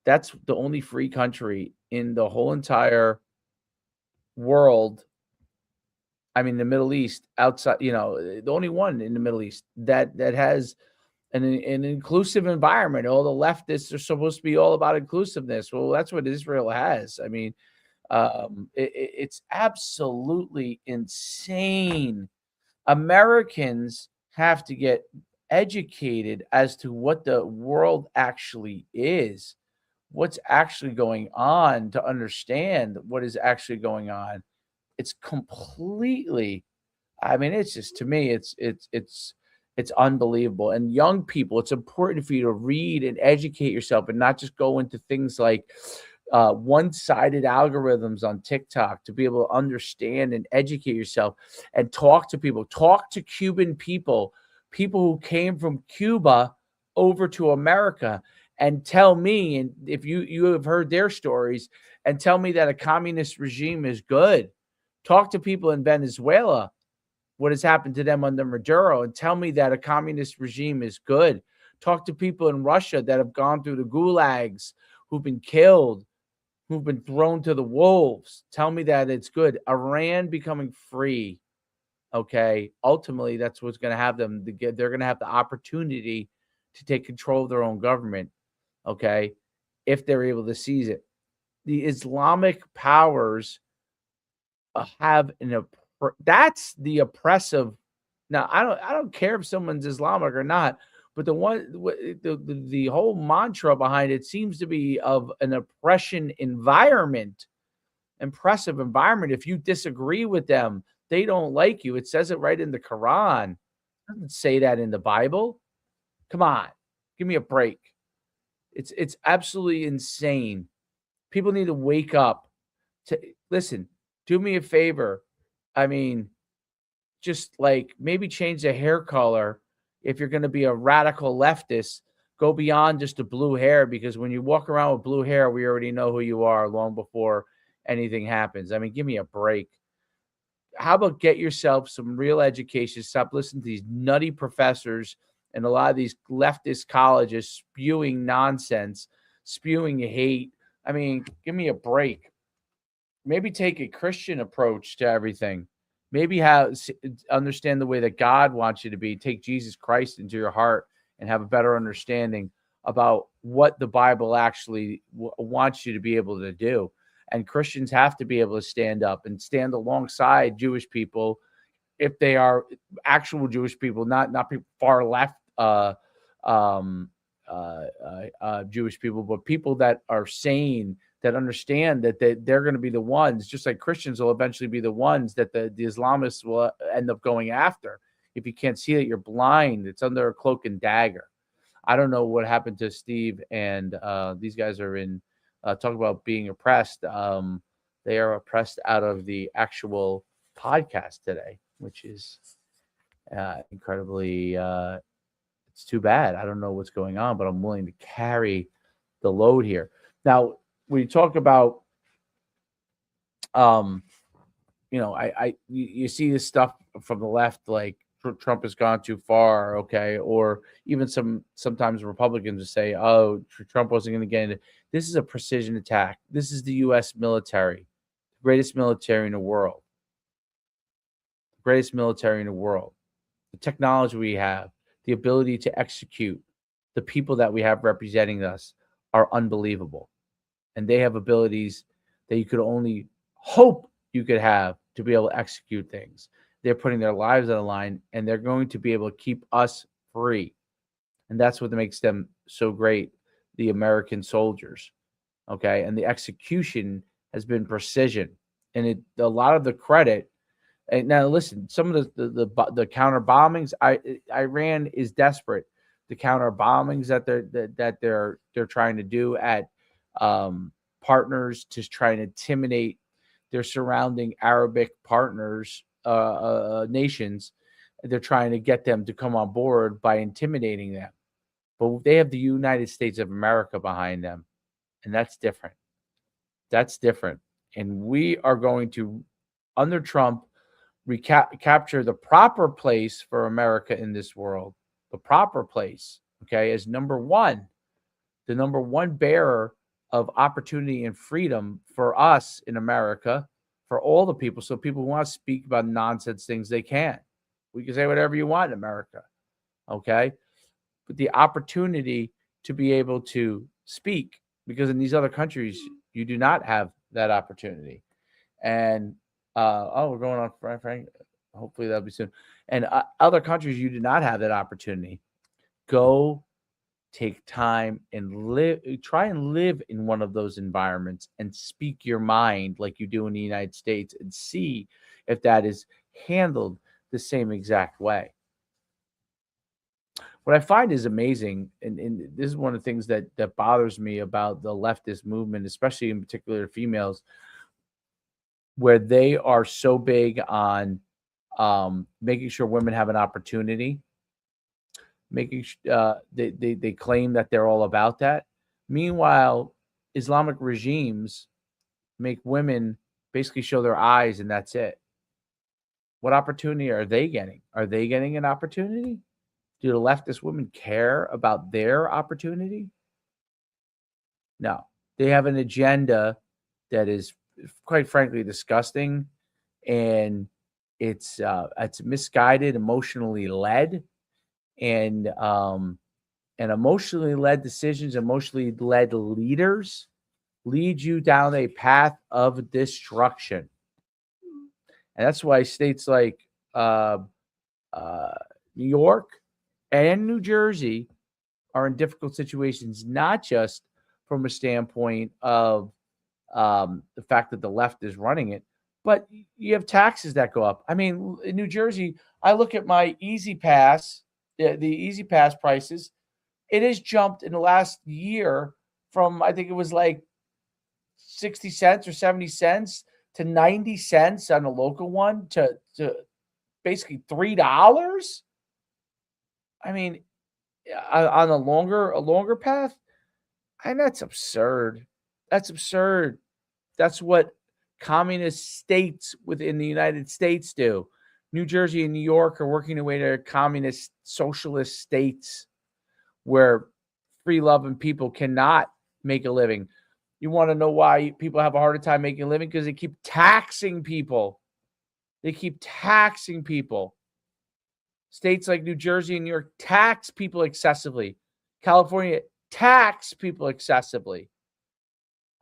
That's the only free country in the whole entire world. I mean, the Middle East, outside, the only one in the Middle East that has an inclusive environment. All the leftists are supposed to be all about inclusiveness. Well, that's what Israel has. I mean, it's absolutely insane. Americans have to get educated as to what the world actually is, what's actually going on, to understand what is actually going on. It's completely, I mean, it's just, to me, it's unbelievable. And young people, it's important for you to read and educate yourself and not just go into things like one-sided algorithms on TikTok, to be able to understand and educate yourself and talk to people. Talk to Cuban people who came from Cuba over to America, and tell me, and if you have heard their stories, and tell me that a communist regime is good. Talk to people in Venezuela, what has happened to them under Maduro, and tell me that a communist regime is good. Talk to people in Russia that have gone through the gulags, who've been killed, who've been thrown to the wolves. Tell me that it's good. Iran becoming free, okay? Ultimately, that's what's going to have them. They're going to have the opportunity to take control of their own government, okay, if they're able to seize it. The Islamic powers have that's the oppressive. Now, I don't care if someone's Islamic or not, but the whole mantra behind it seems to be of an oppressive environment. If you disagree with them, they don't like you. It says it right in the Quran. It doesn't say that in the Bible. Come on, give me a break. It's absolutely insane. People need to wake up. Listen, do me a favor. I mean, just like maybe change the hair color. If you're going to be a radical leftist, go beyond just the blue hair, because when you walk around with blue hair, we already know who you are long before anything happens. I mean, give me a break. How about get yourself some real education? Stop listening to these nutty professors and a lot of these leftist colleges spewing nonsense, spewing hate. I mean, give me a break. Maybe take a Christian approach to everything. Maybe understand the way that God wants you to be. Take Jesus Christ into your heart and have a better understanding about what the Bible actually wants you to be able to do. And Christians have to be able to stand up and stand alongside Jewish people, if they are actual Jewish people, not people far left Jewish people, but people that are sane, that understand that they're going to be the ones, just like Christians will eventually be the ones that the Islamists will end up going after. If you can't see it, you're blind. It's under a cloak and dagger. I don't know what happened to Steve and these guys are in talk about being oppressed. They are oppressed out of the actual podcast today, which is incredibly, it's too bad. I don't know what's going on, but I'm willing to carry the load here. Now, when you talk about, you see this stuff from the left, like Trump has gone too far, okay? Or even sometimes Republicans will say, oh, Trump wasn't going to get into this. Is a precision attack. This is the U.S. military, the greatest military in the world, the greatest military in the world. The technology we have, the ability to execute, the people that we have representing us are unbelievable. And they have abilities that you could only hope you could have to be able to execute things. They're putting their lives on the line, and they're going to be able to keep us free. And that's what makes them so great, the American soldiers. Okay. And the execution has been precision. And a lot of the credit. And now listen, some of the counter bombings, Iran is desperate. The counter bombings that they're trying to do at partners to try and intimidate their surrounding Arabic partners, nations. They're trying to get them to come on board by intimidating them. But they have the United States of America behind them, and that's different. That's different. And we are going to, under Trump, recapture the proper place for America in this world, the proper place, okay, as the number one bearer of opportunity and freedom for us in America, for all the people. So people who want to speak about nonsense things, they can. We can say whatever you want in America, okay? But the opportunity to be able to speak, because in these other countries, you do not have that opportunity. And we're going on, Frank. Hopefully that'll be soon. And other countries, you do not have that opportunity. Go take time and try and live in one of those environments and speak your mind like you do in the United States, and see if that is handled the same exact way. What I find is amazing, and this is one of the things that bothers me about the leftist movement, especially in particular females, where they are so big on making sure women have an opportunity, making they claim that they're all about that. Meanwhile, Islamic regimes make women basically show their eyes, and that's it. What opportunity are they getting? Are they getting an opportunity? Do the leftist women care about their opportunity? No. They have an agenda that is, quite frankly, disgusting, and it's misguided, emotionally led, and emotionally led decisions, emotionally led leaders lead you down a path of destruction. And that's why states like New York and New Jersey are in difficult situations, not just from a standpoint of the fact that the left is running it, but you have taxes that go up. I mean, in New Jersey, I look at my Easy Pass, the Easy Pass prices. It has jumped in the last year from, I think it was like 60 cents or 70 cents to 90 cents on the local one to basically $3. I mean, on a longer path, and that's absurd. That's absurd. That's what communist states within the United States do. New Jersey and New York are working their way to communist socialist states where free-loving people cannot make a living. You want to know why people have a harder time making a living? Because they keep taxing people. They keep taxing people. States like New Jersey and New York tax people excessively. California tax people excessively.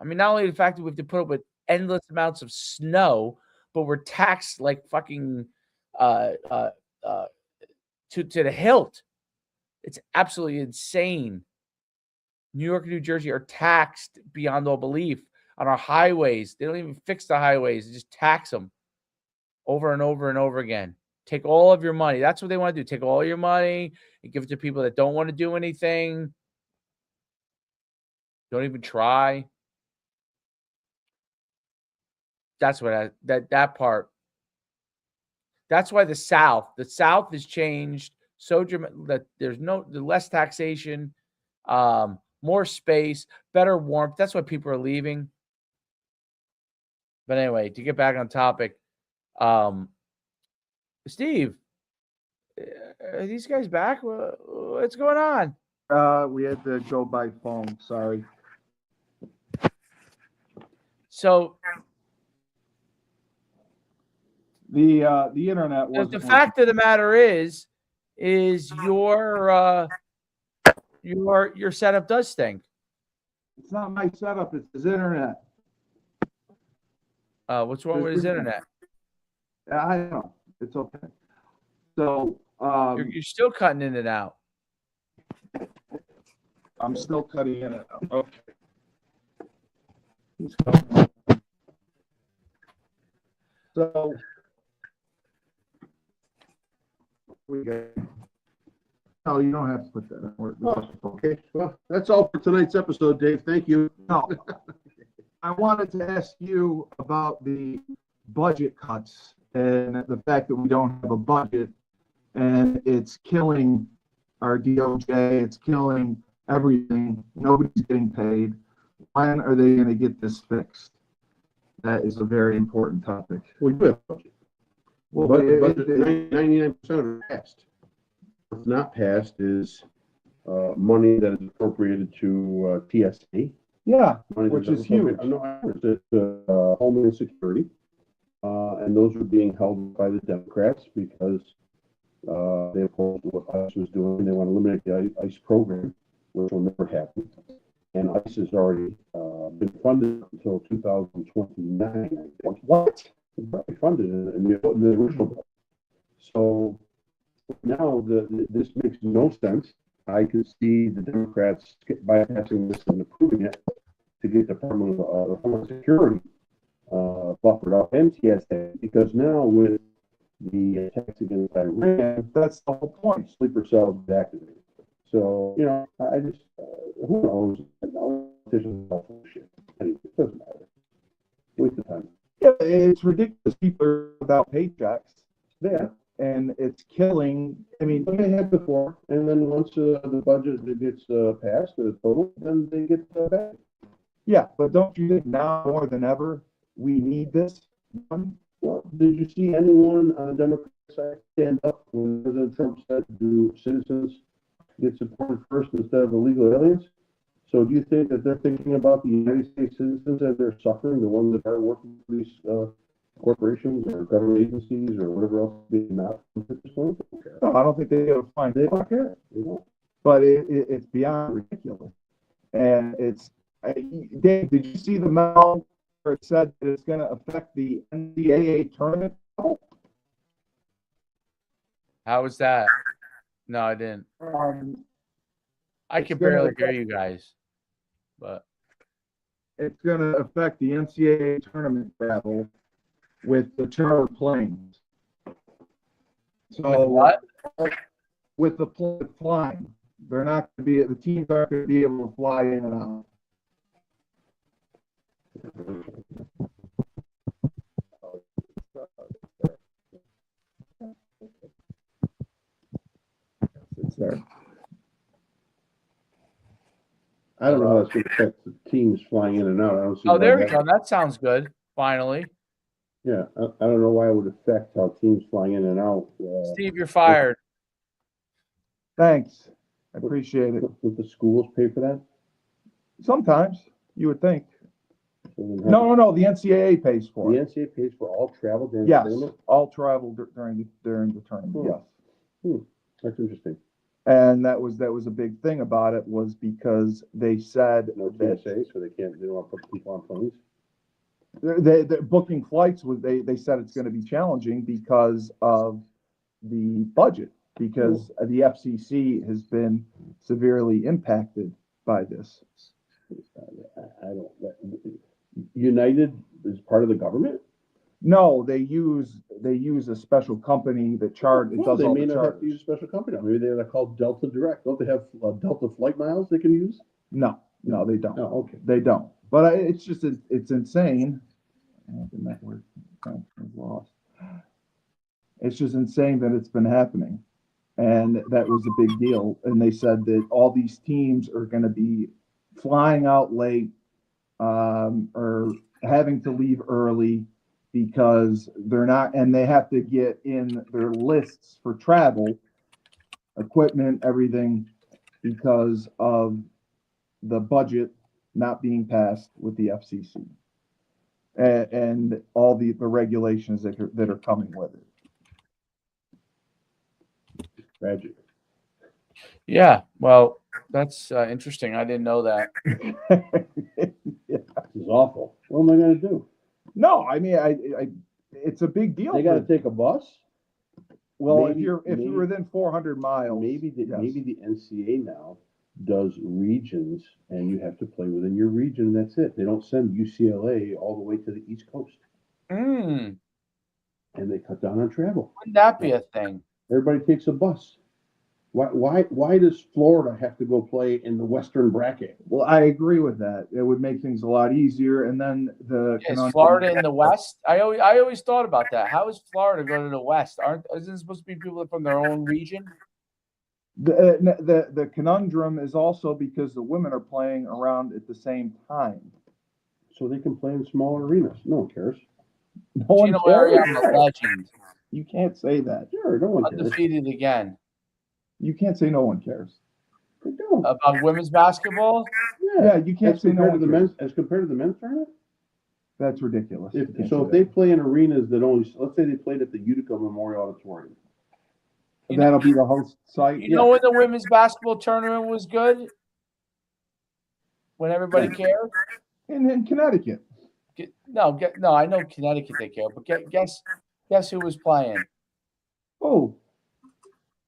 I mean, not only the fact that we have to put up with endless amounts of snow, but we're taxed like fucking to the hilt. It's absolutely insane. New York and New Jersey are taxed beyond all belief on our highways. They don't even fix the highways. They just tax them over and over and over again. Take all of your money. That's what they want to do. Take all your money and give it to people that don't want to do anything. Don't even try. That's what that part. That's why the South has changed so dramatic that there's less taxation, more space, better warmth. That's why people are leaving. But anyway, to get back on topic, Steve, Are these guys back? What's going on? We had to go by phone. Sorry. So The internet was the fact of the matter is your setup does stink. It's not my setup. It's his internet. What's wrong with his internet? I don't know. It's okay. So You're still cutting in and out. I'm still cutting in and out. Okay. So we got. No, you don't have to put that in. Okay. Well, that's all for tonight's episode, Dave. Thank you. No, I wanted to ask you about the budget cuts and the fact that we don't have a budget, and it's killing our DOJ. It's killing everything. Nobody's getting paid. When are they going to get this fixed? That is a very important topic. We do have a budget. Well, But the budget, 99% of it passed. What's not passed is money that is appropriated to TSA. yeah, Money which that's is huge. appropriated- No, it's Homeland Security. And those are being held by the Democrats because they opposed what ICE was doing. They want to eliminate the ICE program, which will never happen. And ICE has already been funded until 2029. What? It's already funded in the original bill. So now this makes no sense. I could see the Democrats bypassing this and approving it to get the Department of Homeland Security buffered up and TSA, because now with the attacks against Iran, That's the whole point. sleeper cells is activated. So, I just, who knows? Politicians are full of shit. Anyway, it doesn't matter. Waste of time. Yeah, it's ridiculous. People are without paychecks, Yeah, and it's killing. I mean, but they had before, and then once the budget gets passed, the total, then they get back. yeah, but don't you think now more than ever we need this done? Well, did you see anyone on the Democrat side stand up when President Trump said, do citizens get supported first instead of illegal aliens? So do you think that they're thinking about the United States citizens as they're suffering, the ones that are working for these corporations or government agencies or whatever else being not at this point? No, I don't think they will find They it, don't care. You know? but it's beyond ridiculous. And Dave, did you see the memo where it said that it's going to affect the NCAA tournament? How was that? No, I didn't. I It's can gonna barely affect- hear you guys. But It's going to affect the NCAA tournament travel with the charter planes. So with what? With the flying, they're not going to be. The teams aren't going to be able to fly in and out. It's there. I don't know how that's going to affect the teams flying in and out. I don't see. Oh, why there we that- go. That sounds good. Finally. Yeah, I don't know why it would affect how teams flying in and out. Steve, you're fired. Thanks. I appreciate it. Would the schools pay for that? Sometimes you would think. So No. The NCAA pays for The it. NCAA pays for all travel during Yes, the tournament? all travel during the tournament. Yes, That's interesting. and that was a big thing about it, was because they said No that TSA, so they don't want to put people on planes. they're booking flights. They said it's going to be challenging because of the budget, because the FCC has been severely impacted by this. I don't. United is part of the government. No, they use a special company that does They all may the not have charters. to use a special company. Maybe they're called Delta Direct. Don't they have Delta flight miles they can use? No, they don't. Oh, okay. They don't. But it's just it's insane. The network is lost. It's just insane that it's been happening, and that was a big deal. And they said that all these teams are going to be flying out late, or having to leave early because they're not, and they have to get in their lists for travel equipment, everything, because of the budget not being passed with the FCC and all the regulations that are coming with it. Tragic. Yeah, well, that's interesting. I didn't know that. This is awful. What am I going to do? No, I mean, I it's a big deal. They got to take a bus. Well, maybe- if you're within 400 miles, Maybe the yes. maybe the NCAA now does regions, and you have to play within your region. And that's it. They don't send UCLA all the way to the East Coast, Mm, and they cut down on travel. wouldn't that be a thing? Everybody takes a bus. Why does Florida have to go play in the Western bracket? Well, I agree with that. It would make things a lot easier. And then Is Florida in the West? I always thought about that. How is Florida going to the West? Isn't it supposed to be people from their own region? The conundrum is also because the women are playing around at the same time. So they can play in smaller arenas. No one cares. No one Gino cares. Arias, a legend, You can't say that. Sure, no one cares. undefeated again. You can't say no one cares. They don't. About women's basketball? Yeah, you can't As say no compared one to the cares. men's, as compared to the men's tournament. That's ridiculous. You can't So say if they that. play in arenas that only, let's say they played at the Utica Memorial Auditorium. That'll be the host site. You know when the women's basketball tournament was good? When everybody cared? In Connecticut. No, I know Connecticut they care, but guess who was playing? Oh,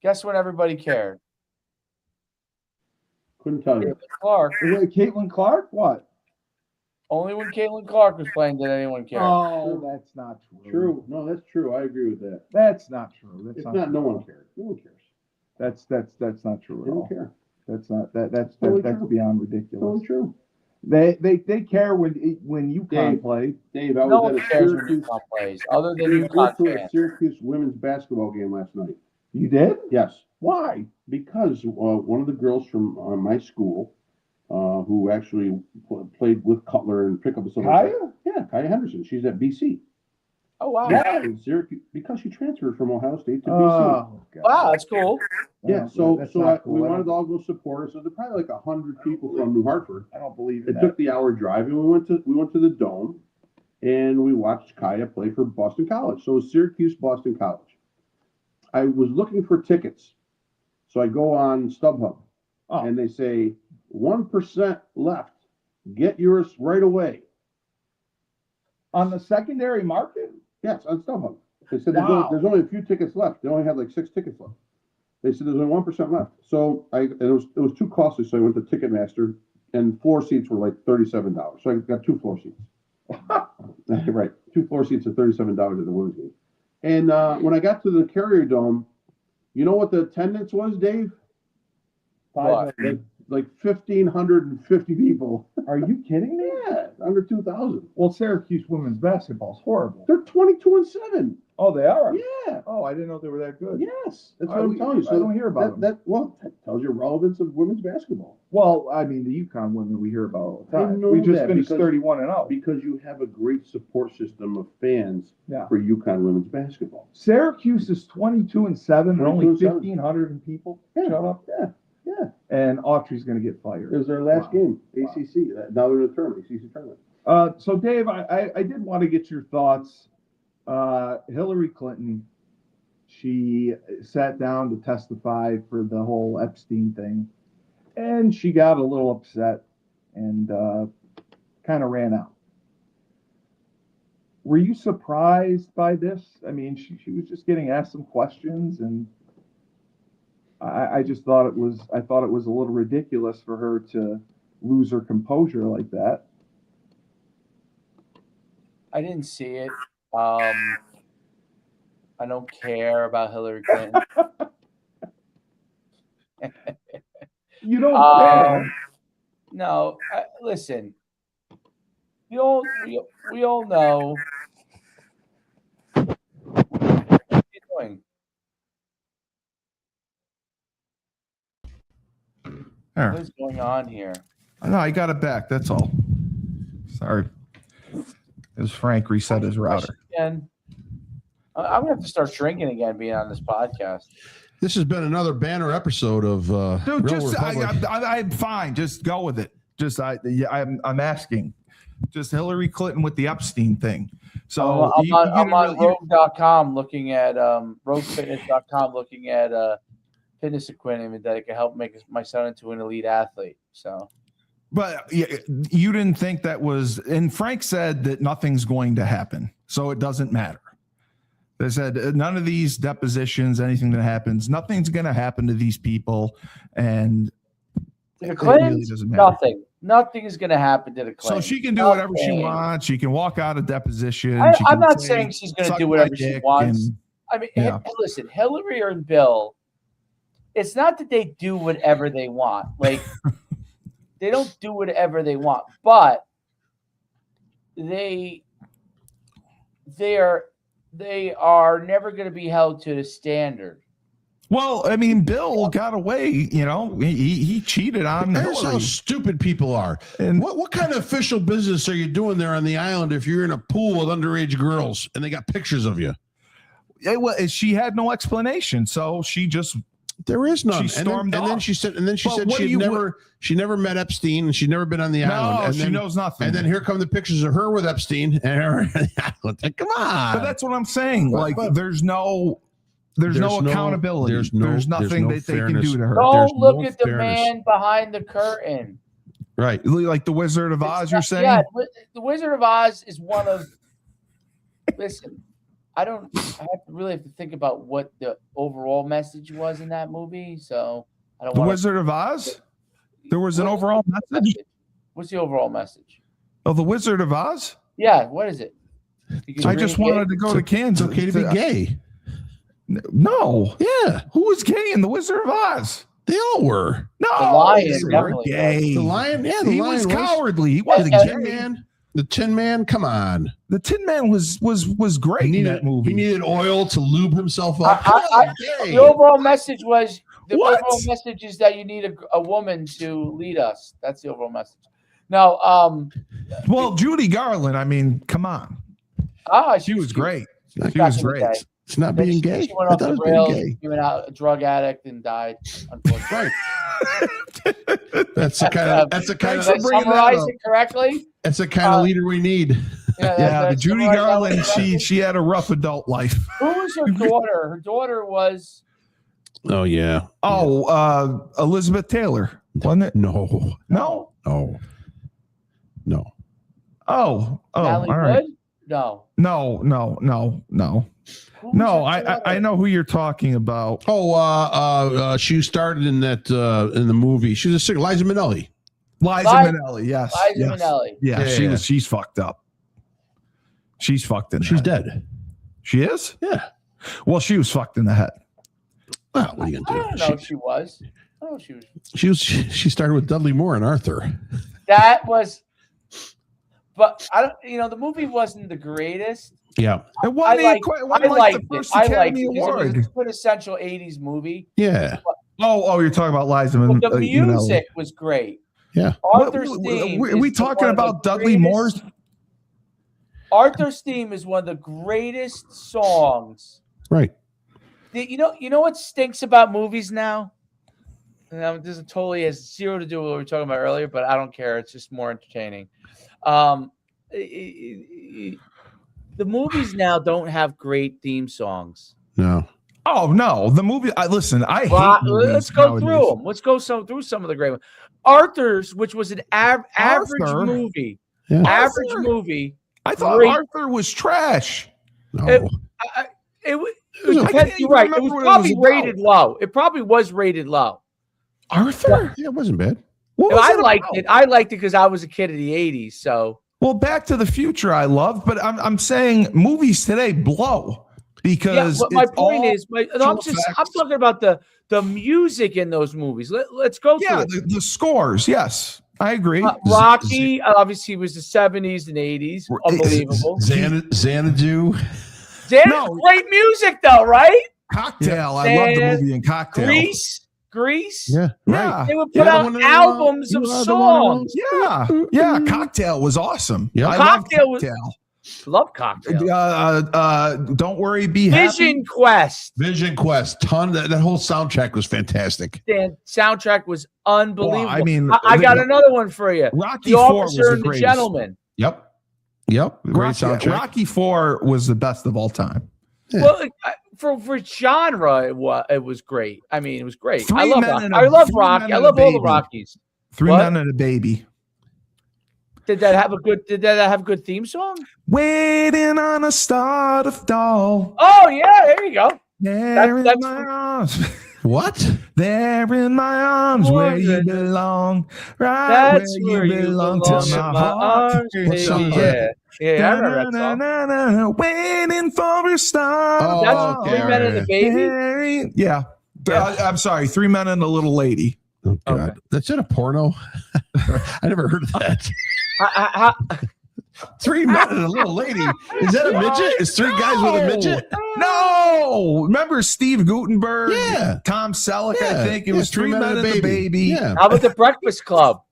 Guess when everybody cared? Couldn't tell you. Clark. is it Caitlin Clark? What? Only when Caitlin Clark was playing did anyone care. Oh, that's not true. True. No, that's true. I agree with that. That's not true. That's If not. not, true. no one cares. No one cares. That's not true They at don't all. care. That's not that's Totally that's true. beyond Totally ridiculous. true. They care when UConn Dave, play. Dave, I No was one at a cares when Syracuse. UConn plays, other than Dave, I went UConn to a fans. Syracuse women's basketball game last night. You did? Yes, Why? because one of the girls from my school, who actually played with Cutler and Pickup and stuff like that. Kaya? Yeah, Kaya Henderson. She's at BC. Oh wow! Yeah, Syracuse, because she transferred from Ohio State to BC. Oh, God. Wow, that's cool. Yeah, That's so not cool. we I wanted to don't- all go support her. So there's probably like 100 people from New Hartford. I don't believe in It that. took the hour drive, and we went to the Dome, and we watched Kaya play for Boston College. So it was Syracuse, Boston College. I was looking for tickets, so I go on StubHub, Oh. and they say 1% left. Get yours right away. On the secondary market? Yes, on StubHub. They said Wow. there's only a few tickets left. They only had like 6 tickets left. They said there's only 1% left. So it was too costly. So I went to Ticketmaster, and floor seats were like $37. So I got 2 floor seats. Right, 2 floor seats at $37 at the women's game. And when I got to the Carrier Dome, you know what the attendance was, Dave? What? Like 1,550 people. Are you kidding me? Yeah, under 2,000. Well, Syracuse women's basketball is horrible. They're 22-7. Oh, they are? Yeah. Oh, I didn't know they were that good. Yes, that's what I'm telling you. So I don't hear about them. That tells you relevance of women's basketball. Well, I mean, the UConn women we hear about all the I time. know We just that finished because- 31-0. Because you have a great support system of fans Yeah. for UConn women's basketball. Syracuse is 22-7 and only 22-7. 1,500 people. Yeah. Shut up. Yeah. And Autry's going to get fired. It was their last Wow. game, Wow. ACC. Now they're in the tournament, ACC tournament. So, Dave, I did want to get your thoughts. Hillary Clinton, she sat down to testify for the whole Epstein thing, and she got a little upset and kind of ran out. Were you surprised by this? I mean, she was just getting asked some questions, and I just thought it was a little ridiculous for her to lose her composure like that. I didn't see it. I don't care about Hillary Clinton. You don't care. No, listen. We all know. What are you doing? There. What is going on here? No, I got it back. That's all. Sorry. As Frank reset his router. Again. I'm gonna have to start drinking again, being on this podcast. This has been another banner episode of Dude, Real just Republic. I'm fine. Just go with it. I'm asking. Just Hillary Clinton with the Epstein thing. So I'm on rogue.com looking at roguefitness.com looking at fitness equipment that it can help make my son into an elite athlete. So, but you didn't think that was, and Frank said that nothing's going to happen, so it doesn't matter. They said none of these depositions, anything that happens, nothing's going to happen to these people, and the Clintons, really doesn't matter. Nothing is going to happen to the Clintons. So she can do whatever she wants. She can walk out of deposition. I'm not saying she's going to do whatever she wants. I mean, listen, Hillary and Bill, it's not that they do whatever they want. Like, they don't do whatever they want, but they are never going to be held to the standard. Well, I mean, Bill got away. He cheated on Hillary. That's how stupid people are. And what kind of official business are you doing there on the island if you're in a pool with underage girls and they got pictures of you? Well, she had no explanation, so she just. There is none. She stormed off. And then she said she never met Epstein and she'd never been on the island. And she knows nothing. And then here come the pictures of her with Epstein and her on the island. Come on. But that's what I'm saying. There's no accountability. There's nothing that they can do to her. Don't look at the man behind the curtain. Right. Like the Wizard of Oz, you're saying? Yeah, the Wizard of Oz is one of. Listen, I really have to think about what the overall message was in that movie. So I don't. The Wizard of Oz. There was an overall message. What's the overall message? Oh, the Wizard of Oz. Yeah. What is it? I just wanted to go to Kansas. It's okay to be gay. No. Yeah. Who was gay in the Wizard of Oz? They all were. No. The Lion they definitely were gay. The Lion. Yeah. He was cowardly. He wasn't the gay. Tin Man. The Tin Man. Come on. The Tin Man was great in that movie. He needed oil to lube himself up. The overall message was overall message is that you need a woman to lead us. That's the overall message. Now, well, Judy Garland. I mean, come on. She was great. She was great. It's not being gay. She went off the rails, became a drug addict, and died. Unfortunately, that's the kind of summarize it correctly. That's the kind of leader we need. Yeah, Judy Garland. She had a rough adult life. Who was her daughter? Her daughter was. Oh yeah. Oh, Elizabeth Taylor, wasn't it? No. Oh, Natalie all right. Wood? No. No, I know who you're talking about. She started in that in the movie. She was a singer, Liza Minnelli. Liza Minnelli, yes. Liza Minnelli. Yeah, she's fucked up. She's fucked in the head. Dead. She is? Yeah. Well, she was fucked in the head. Well, what are you gonna do? I don't know if she was. Oh, She started with Dudley Moore and Arthur. That was. But I don't. The movie wasn't the greatest. Yeah, it wasn't the first Academy Award. It was a quintessential '80s movie. Yeah. Oh, you're talking about Liza Minnelli. The music was great. Yeah. Arthur's theme. Are we talking about Dudley Moore's? Arthur's theme is one of the greatest songs. Right. You know what stinks about movies now? This totally has zero to do with what we were talking about earlier, but I don't care. It's just more entertaining. The movies now don't have great theme songs. No. Oh no, the movie. Listen, I hate. Let's go through them. Let's go through some of the great ones. Arthur's, which was an average movie. Yeah. Average movie. I thought Arthur was trash. No. You're right. It was probably rated low. It probably was rated low. Arthur? Yeah, it wasn't bad. I liked it. I liked it because I was a kid of the '80s. So. Well, Back to the Future I loved, but I'm saying movies today blow because my point is, I'm talking about the music in those movies. Let's go through it. The scores. Yes, I agree. Rocky obviously was the '70s and '80s. Unbelievable. Xanadu. Great music though, right? Cocktail. I love the movie in Cocktail. Grease. Yeah, right. They would put out albums of songs. Yeah. Cocktail was awesome. Yeah, Cocktail. Love Cocktail. Don't worry, be happy. Vision Quest. Vision Quest. That whole soundtrack was fantastic. The soundtrack was unbelievable. Well, I mean, I got another one for you. Rocky The IV was Officer the and the greatest. Gentleman. Yep. Great soundtrack. Rocky IV was the best of all time. Yeah. Well, for genre, it was great. I mean, it was great. Three I love Men Rocky. and a- I love Three Rocky. Men I and love a all the Baby. Rockies. Three What? Men and a Baby. Did that have a good theme song? Waiting on a star of dawn. Oh yeah, there you go. There That's in my arms. What? There in my arms where you belong. Right That's where you belong to my heart. arms, baby. song? Yeah, I remember that song. Waiting for a star. Oh, That's okay, Three Men and a Baby. Yeah. I'm sorry. Three Men and a Little Lady. Oh, God. Okay. That's in a porno? I never heard of that. Three Men and a Little Lady. Is that a midget? Is three guys with a midget? No. Remember Steve Gutenberg? Yeah. Tom Selleck, Yeah. I think. It was Three Men and a Baby. Yeah. How about the Breakfast Club?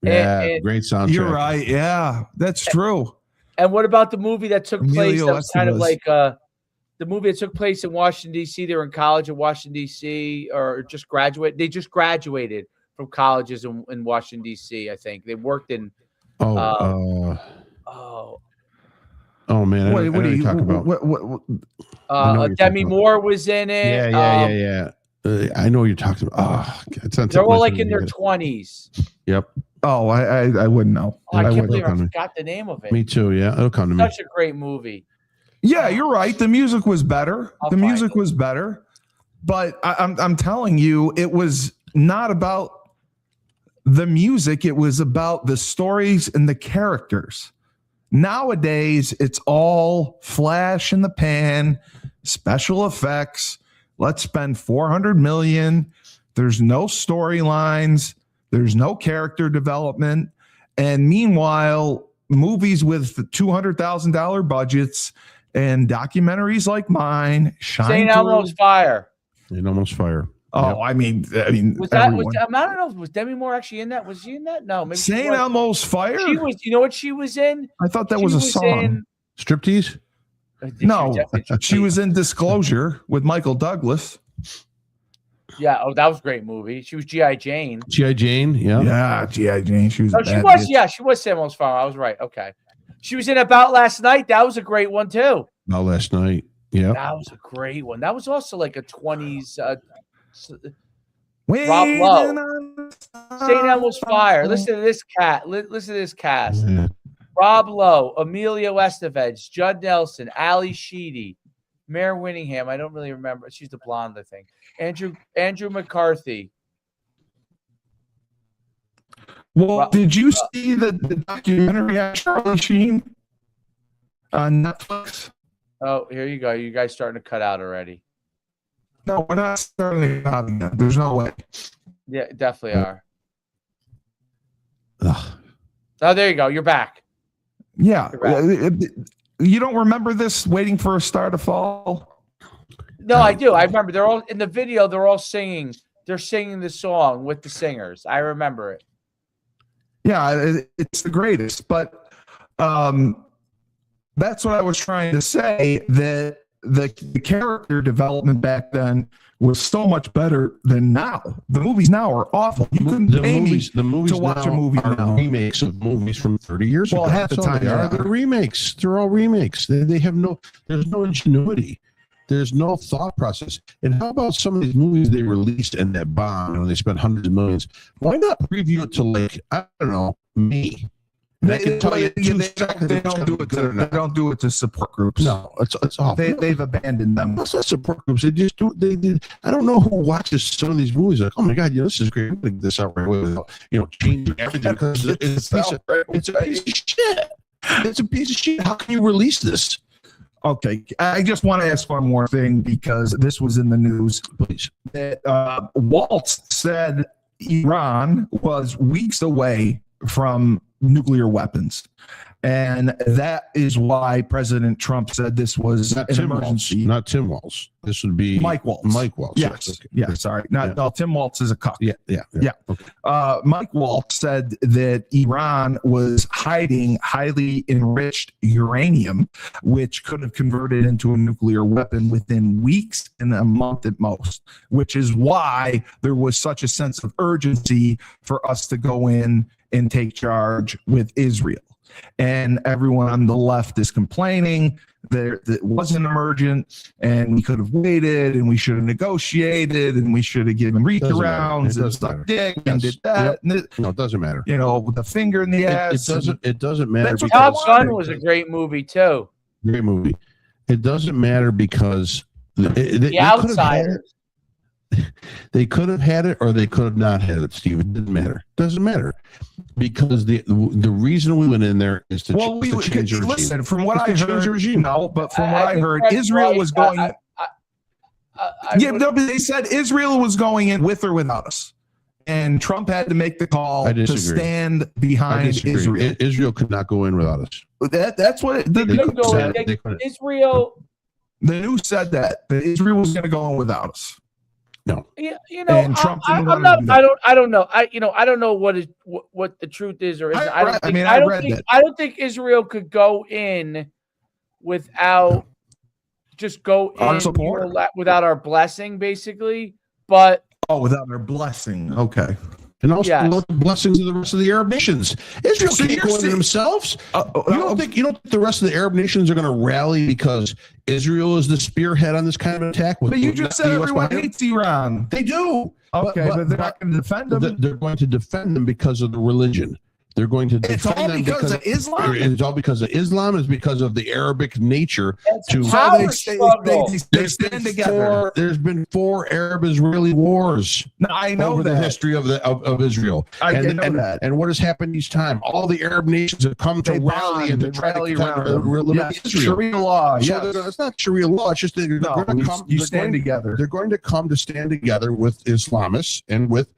Yeah, great soundtrack. You're right. Yeah, that's true. And what about the movie that took place? Emilio That was kind of Estevez. like the movie that took place in Washington D.C. They were in college in Washington D.C. or just graduate. They just graduated from colleges in Washington D.C. I think they worked in. Oh Oh, man! What are you talking about? What, I know what you're Demi talking about. Moore was in it. Yeah. I know what you're talking about. Oh, God, it's on They're tip of all my like in their tongue. 20s. Yep. Oh, I wouldn't know. Oh, I can't wouldn't believe I come to me. forgot the name of it. Me too. Yeah, it'll come to me. Such a great movie. Yeah, you're right. The music was better. I'll The find music it. was better, but I'm telling you, it was not about the music. It was about the stories and the characters. Nowadays, it's all flash in the pan, special effects. Let's spend $400 million. There's no storylines. There's no character development. And meanwhile, movies with $200,000 budgets and documentaries like mine shine St. through. Elmo's Fire. It almost fire. Oh, I mean, Was that? everyone. I don't know. Was Demi Moore actually in that? Was she in that? No, maybe she St. wasn't. Elmo's Fire? She was. You know what she was in? I thought that She was a song. Striptease. No, she was in Disclosure with Michael Douglas. Yeah. Oh, that was a great movie. She was G.I. Jane. G.I. Jane. Yeah. Yeah, G.I. Jane. She was. No, a she bad was. bitch. Yeah, she was St. Elmo's Fire. I was right. Okay. She was in About Last Night. That was a great one too. Not last night. Yeah. That was a great one. That was also like a 20s. Waiting Lowe. on the St. Elmo's Fire. Listen to this Listen to this cast. Yeah. Rob Lowe, Emilio Estevez, Judd Nelson, Ali Sheedy, Mare Winningham. I don't really remember. She's the blonde, I think. Andrew McCarthy. Well, did you see the documentary on Charlie Sheen on Netflix? Oh, here you go. You guys starting to cut out already. No, we're not starting to out yet. There's no way. Yeah, definitely are. Ugh. Oh, there you go. You're back. Yeah. You're back. You don't remember this Waiting for a Star to Fall? No, I do. I remember. They're all in the video. They're all singing. They're singing the song with the singers. I remember it. Yeah, it's the greatest. But that's what I was trying to say, that the character development back then was so much better than now. The movies now are awful. You couldn't pay me the movies to watch now a movie are now. remakes of movies from 30 years Well, ago. half the That's all time they they are. are. They're remakes. They're all remakes. They have there's no ingenuity. There's no thought process. And how about some of these movies they released and that bomb, and they spent hundreds of millions? Why not preview it to, like, I don't know, me? And I can tell you They don't do it to, they don't do it to support groups. No, it's awful. They've abandoned them. That's not support groups. They just do. They did. I don't know who watches some of these movies. Like, oh my god, this is great. I'm gonna get this out right away without, changing everything, because it's a piece of shit. It's a piece of shit. How can you release this? Okay, I just want to ask one more thing, because this was in the news. Please. That Waltz said Iran was weeks away from nuclear weapons, And that is why President Trump said this was Not an Tim emergency. Walz. Not Tim Walz. This would be Mike Waltz. Mike Waltz. Yes. Okay. Yeah. Sorry. No, Tim Waltz is a cuck. Yeah. Okay. Mike Waltz said that Iran was hiding highly enriched uranium, which could have converted into a nuclear weapon within weeks and a month at most, which is why there was such a sense of urgency for us to go in and take charge with Israel. And everyone on the left is complaining that it wasn't emergent and we could have waited and we should have negotiated and we should have given reach arounds and stuck dick and did that. Yep. No, it doesn't matter. With the finger in the ass. It doesn't matter. Top Gun was a great movie too. Great movie. It doesn't matter because The Outsiders. They could have had it or they could have not had it, Steve. It didn't matter. Doesn't matter. Because the reason we went in there is to change the regime. Listen, from what I heard, no, but from what I heard, Israel was going. They said Israel was going in with or without us, and Trump had to make the call to stand behind Israel. Israel could not go in without us. That's what the news said. Israel. The news said that Israel was going to go in without us. No. And Trump I don't know. I don't know what the truth is or isn't. I don't think Israel could go in without without our blessing, basically. But without our blessing. Okay. And also the blessings of the rest of the Arab nations. Israel can't go in themselves. You don't think the rest of the Arab nations are going to rally because Israel is the spearhead on this kind of attack? But you just said everyone hates Iran. They do. Okay, but they're not going to defend them. They're going to defend them because of the religion. They're going to defend them because of Islam. It's all because of Islam. It's because of the Arabic nature. They stand together. There's been 4 Arab-Israeli wars. No, I know over the history of Israel. I know that. And what has happened each time? All the Arab nations have come to rally and to try to eliminate Israel. Sharia law. So it's not Sharia law. It's just they're going to come. Stand together. They're going to come to stand together with Islamists and with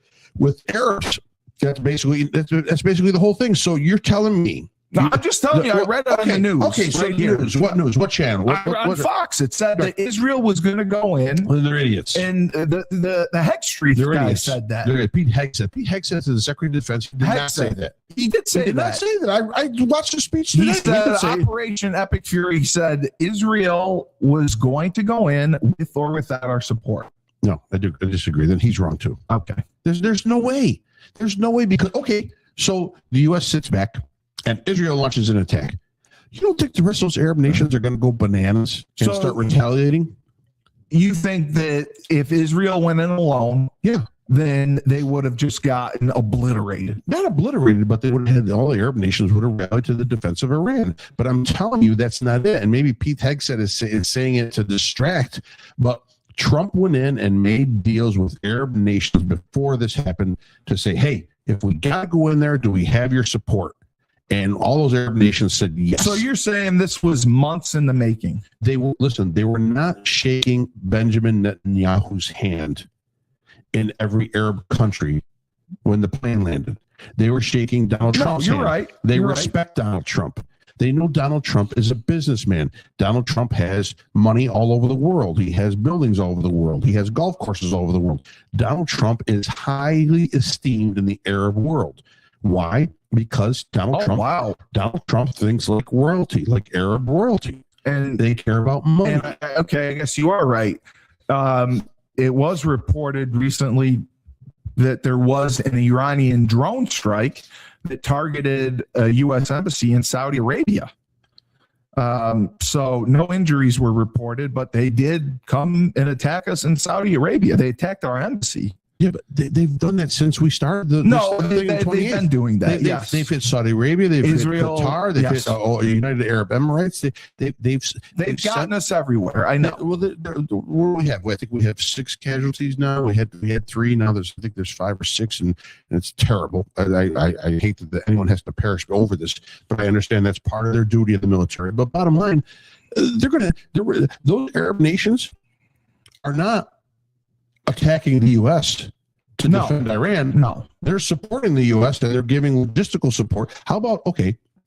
Arabs. That's basically the whole thing. So you're telling me? No, I'm just telling you. I read it on the news. Okay, so news. What news? What channel? On Fox, it said that Israel was going to go in. Well, they're idiots. And the Hex Street guy said that. Pete Hegseth is the Secretary of Defense. He did not say that. He did say that. He did not say that. I watched the speech today. He said Operation Epic Fury said Israel was going to go in with or without our support. No, I disagree. Then he's wrong too. Okay. There's no way. There's no way because so the U.S. sits back and Israel launches an attack. You don't think the rest of those Arab nations are going to go bananas and start retaliating? You think that if Israel went in alone, then they would have just gotten obliterated. Not obliterated, but they would have had all the Arab nations would have rallied to the defense of Iran. But I'm telling you, that's not it. And maybe Pete Hegseth is saying it to distract, but Trump went in and made deals with Arab nations before this happened to say, hey, if we got to go in there, do we have your support? And all those Arab nations said yes. So you're saying this was months in the making? They were not shaking Benjamin Netanyahu's hand in every Arab country when the plane landed. They were shaking Donald Trump's hand. Right. They respect Donald Trump. They know Donald Trump is a businessman. Donald Trump has money all over the world. He has buildings all over the world. He has golf courses all over the world. Donald Trump is highly esteemed in the Arab world. Why? Because Donald Trump thinks like royalty, like Arab royalty. And they care about money. I guess you are right. It was reported recently that there was an Iranian drone strike that targeted a U.S. embassy in Saudi Arabia. So no injuries were reported, but they did come and attack us in Saudi Arabia. They attacked our embassy. Yeah, but they've done that since we started. They've been doing that. They've hit Saudi Arabia. They've Israel, hit Qatar. They've hit United Arab Emirates. They've gotten us everywhere. I know. Well, what we have? I think we have 6 casualties now. We had 3. Now I think there's 5 or 6, and it's terrible. I hate that anyone has to perish over this, but I understand that's part of their duty of the military. But bottom line, those Arab nations are not attacking the U.S. to defend Iran. No. They're supporting the U.S. and they're giving logistical support. How about,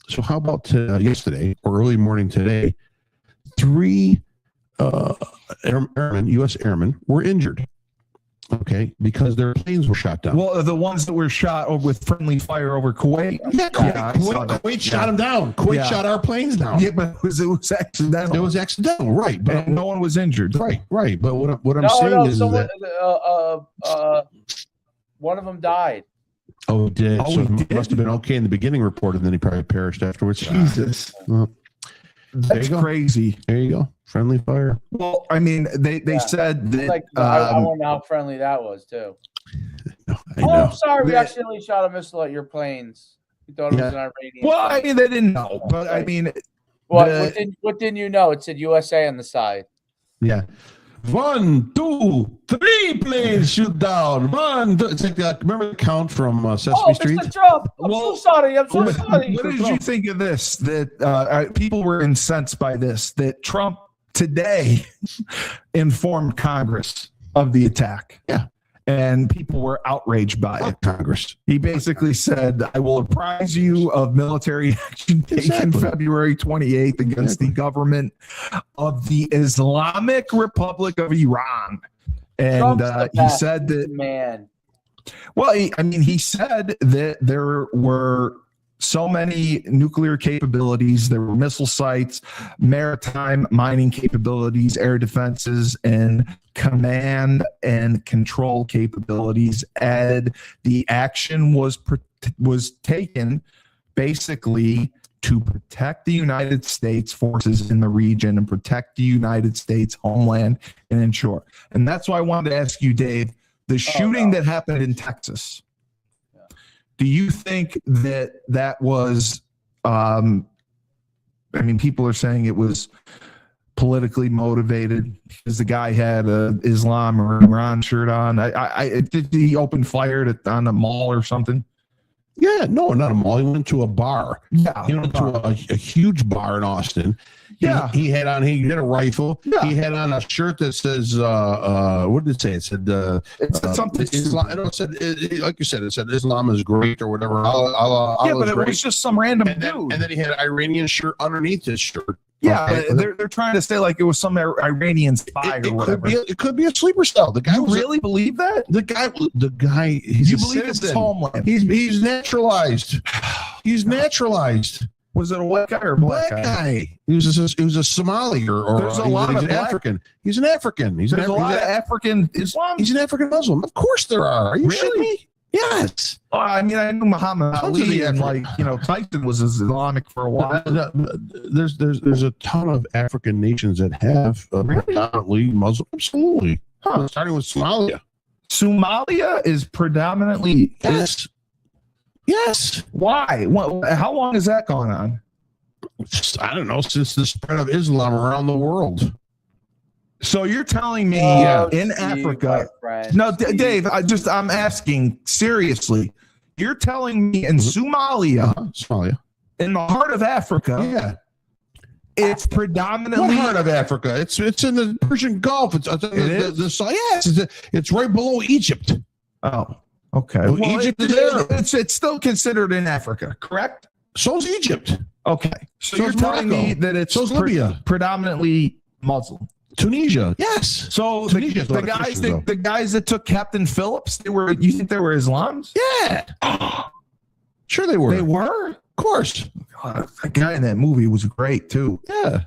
So how about yesterday or early morning today? 3 airmen, U.S. airmen, were injured. Okay, because their planes were shot down. Well, the ones that were shot with friendly fire over Kuwait. Yeah, Kuwait shot them down. Kuwait shot our planes down. Yeah, but it was accidental. It was accidental, right? But no one was injured. Right. But what I'm saying is someone, that one of them died. Oh, he did. Oh, So he it must have been okay in the beginning report, and then he probably perished afterwards. Jesus, Well, that's crazy. there you go. Friendly fire. Well, I mean, they said that. I wonder how friendly that was too. I know. I'm sorry, we accidentally shot a missile at your planes. We thought it was an Iranian. Well, I mean, they didn't know, but I mean, what didn't you know? It said USA on the side. Yeah. 1, 2, 3 planes shoot down. 1, 2. It's like that. Remember the count from Sesame Street? Mr. Trump, I'm so sorry. What did you think of this? That people were incensed by this. That Trump today informed Congress of the attack. Yeah. And people were outraged by it. Congress. He basically said, I will apprise you of military action taken February 28th against the government of the Islamic Republic of Iran. And he said that, man. well, he said that there were so many nuclear capabilities, there were missile sites, maritime mining capabilities, air defenses, and command and control capabilities added. The action was taken basically to protect the United States forces in the region and protect the United States homeland and inshore. And that's why I wanted to ask you, Dave, the shooting that happened in Texas. Do you think that was, people are saying it was politically motivated because the guy had a Islam or Iran shirt on? Did he open fire on a mall or something? Yeah, no, not a mall. He went to a bar. Yeah, he went to a huge bar in Austin. He had a rifle. Yeah. He had on a shirt that says, what did it say? It said, something. Islam. It said, like you said, it said Islam is great or whatever. But it was just some random dude. And then he had an Iranian shirt underneath his shirt. Yeah, okay. They're trying to say like it was some Iranian spy or whatever. It could be a sleeper cell. The guy really believe that? The guy. He's you believe it's his homeland? He's naturalized. He's naturalized. Was it a white guy or a black guy? He was a Somali or there's a lot of African. He's an African. There's a lot of African Islam. He's an African Muslim. Of course there are. Are you shitting me? Yes. Well, I knew Muhammad Ali and Tyson was Islamic for a while. There's a ton of African nations that have predominantly Muslim. Absolutely. Starting with Somalia. Somalia is predominantly Yes. Why? How long has that gone on? I don't know, since the spread of Islam around the world. So you're telling me in Africa? No, Dave. I'm asking seriously. You're telling me in Somalia, in the heart of Africa, it's predominantly what heart of Africa. It's in the Persian Gulf. It's right below Egypt. Oh, okay. Well, Egypt is there. It's still considered in Africa, correct? So's Egypt. Okay, so you're telling me that it's Libya, predominantly Muslim. Tunisia, yes. So the guys that took Captain Phillips, you think they were Islams? Yeah. Sure they were. They were? Of course. God, that guy in that movie was great too. Yeah.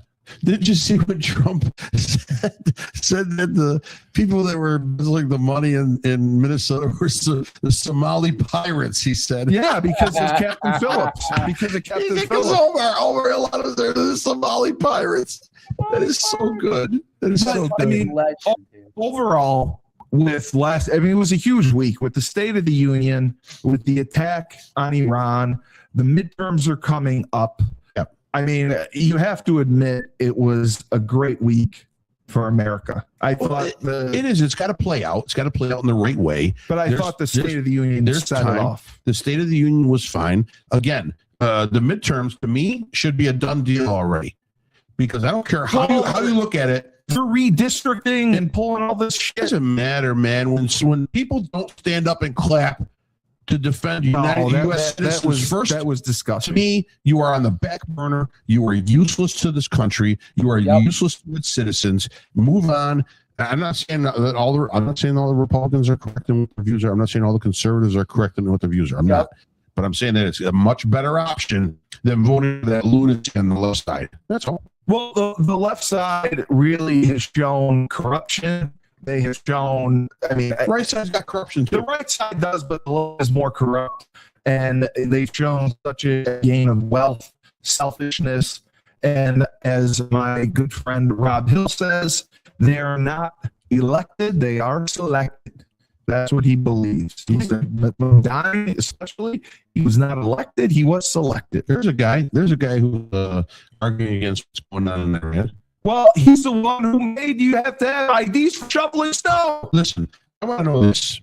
Did you see what Trump said that the people that were embezzling the money in Minnesota were the Somali pirates, he said. Yeah, because of Captain Phillips. Because of Captain Phillips. Over a lot of the Somali pirates. That is so good. That is so good. Overall, it was a huge week with the State of the Union, with the attack on Iran. The midterms are coming up. Yep. You have to admit it was a great week for America. Thought it is. It's got to play out. It's got to play out in the right way. But I thought the State of the Union set it off. The State of the Union was fine. Again, the midterms to me should be a done deal already. Because I don't care how you look at it. They're redistricting and pulling all this shit. It doesn't matter, man. When people don't stand up and clap to defend United U.S. citizens first. That was To disgusting. me, you are on the back burner. You are useless to this country. You are useless to its citizens. Move on. I'm not saying that I'm not saying all the Republicans are correct in what their views are. I'm not saying all the conservatives are correct in what their views are. I'm not. But I'm saying that it's a much better option than voting for that lunatic on the left side. That's all. Well, the left side really has shown corruption. They have shown, I mean, the right side's got corruption too. The right side does, but the left is more corrupt. And they've shown such a gain of wealth, selfishness. And as my good friend Rob Hill says, they are not elected, they are selected. That's what he believes. He said, but Mondani, especially, he was not elected, he was selected. There's a guy who's arguing against what's going on in Iran. Well, he's the one who made you have to have IDs for shoveling snow. Listen, I want to know this.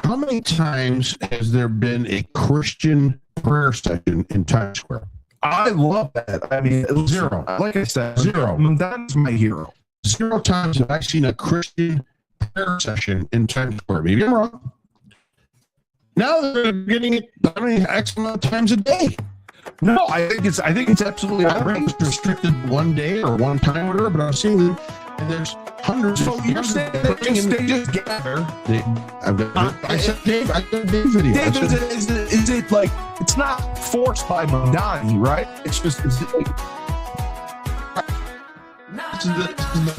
How many times has there been a Christian prayer session in Times Square? I love that. I mean, zero. Like I said, zero. That's my hero. 0 times have I seen a Christian prayer session in Times Square. Maybe I'm wrong. Now they're getting it done X amount of times a day. No, I think it's absolutely outrageous. It's restricted one day or one time or whatever, but I've seen them, and there's hundreds. So you're saying they just gather? I said Dave. I said Dave video. Dave, is it like it's not forced by Mondani, right? It's just this is the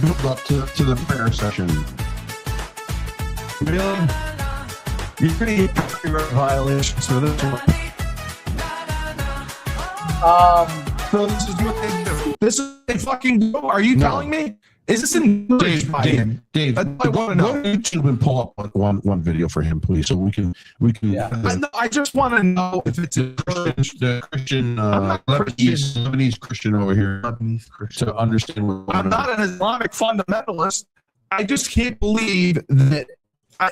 build up to the prayer session. Really? You're going to get copyright violations for this one. So this is what they do. This is what they fucking do. Are you telling me? Is this encouraged by him? Dave, I want to know. Go to YouTube and pull up one video for him, please, so we can. Yeah. I just want to know if it's a Christian, Lebanese Christian over here to understand what. I'm not an Islamic fundamentalist. I just can't believe that.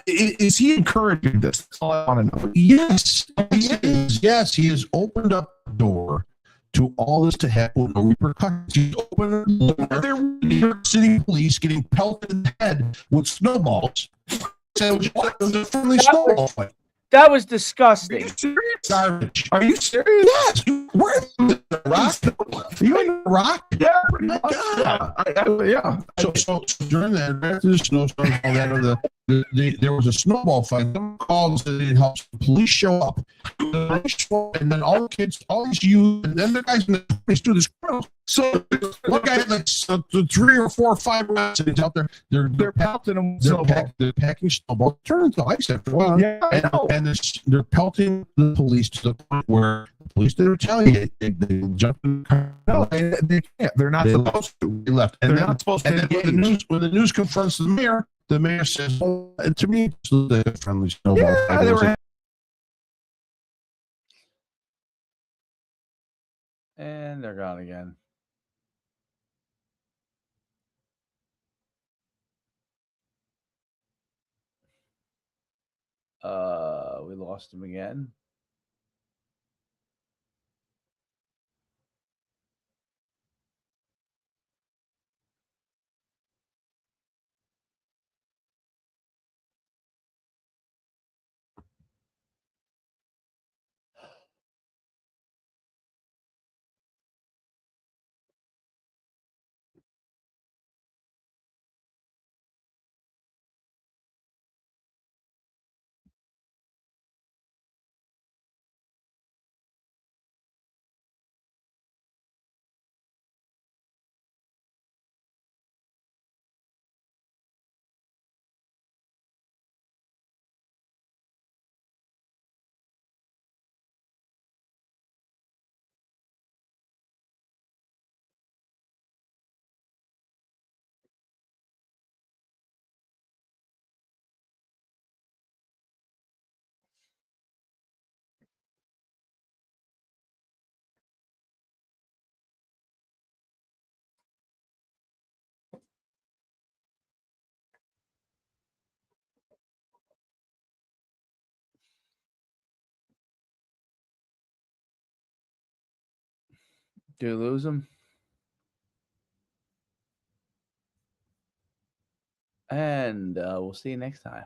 Is he encouraging this? That's all I want to know. Yes, he is. Yes, he has opened up the door to all this to happen with no repercussions. He's opened the door. There were New York City police getting pelted in the head with snowballs. So it was a friendly snowball fight. That was disgusting. Are you serious? Garbage. Are you serious? Yes. Where in Iraq? Are you in Iraq? Yeah. My God. Yeah. So during that, after the snowstorm, all that, there was a snowball fight. Someone called and said they needed help. The police show up. And then all the kids, all these youth, and then the guys in the police do this. So one guy had like 3 or 4 or 5 rounds and he's out there. They're pelting them. They're packing snowballs. Turn into ice after a while. Yeah, I know. And they're pelting the police to the point where the police didn't retaliate. They jumped in the car. No, they can't. They're not supposed to. They left. And They're then, not supposed and to. then when the news confronts the mayor says, "Oh, to me, it's the friendly snowball." Yeah, they were. And they're gone again. We lost him again. Do you lose him? And we'll see you next time.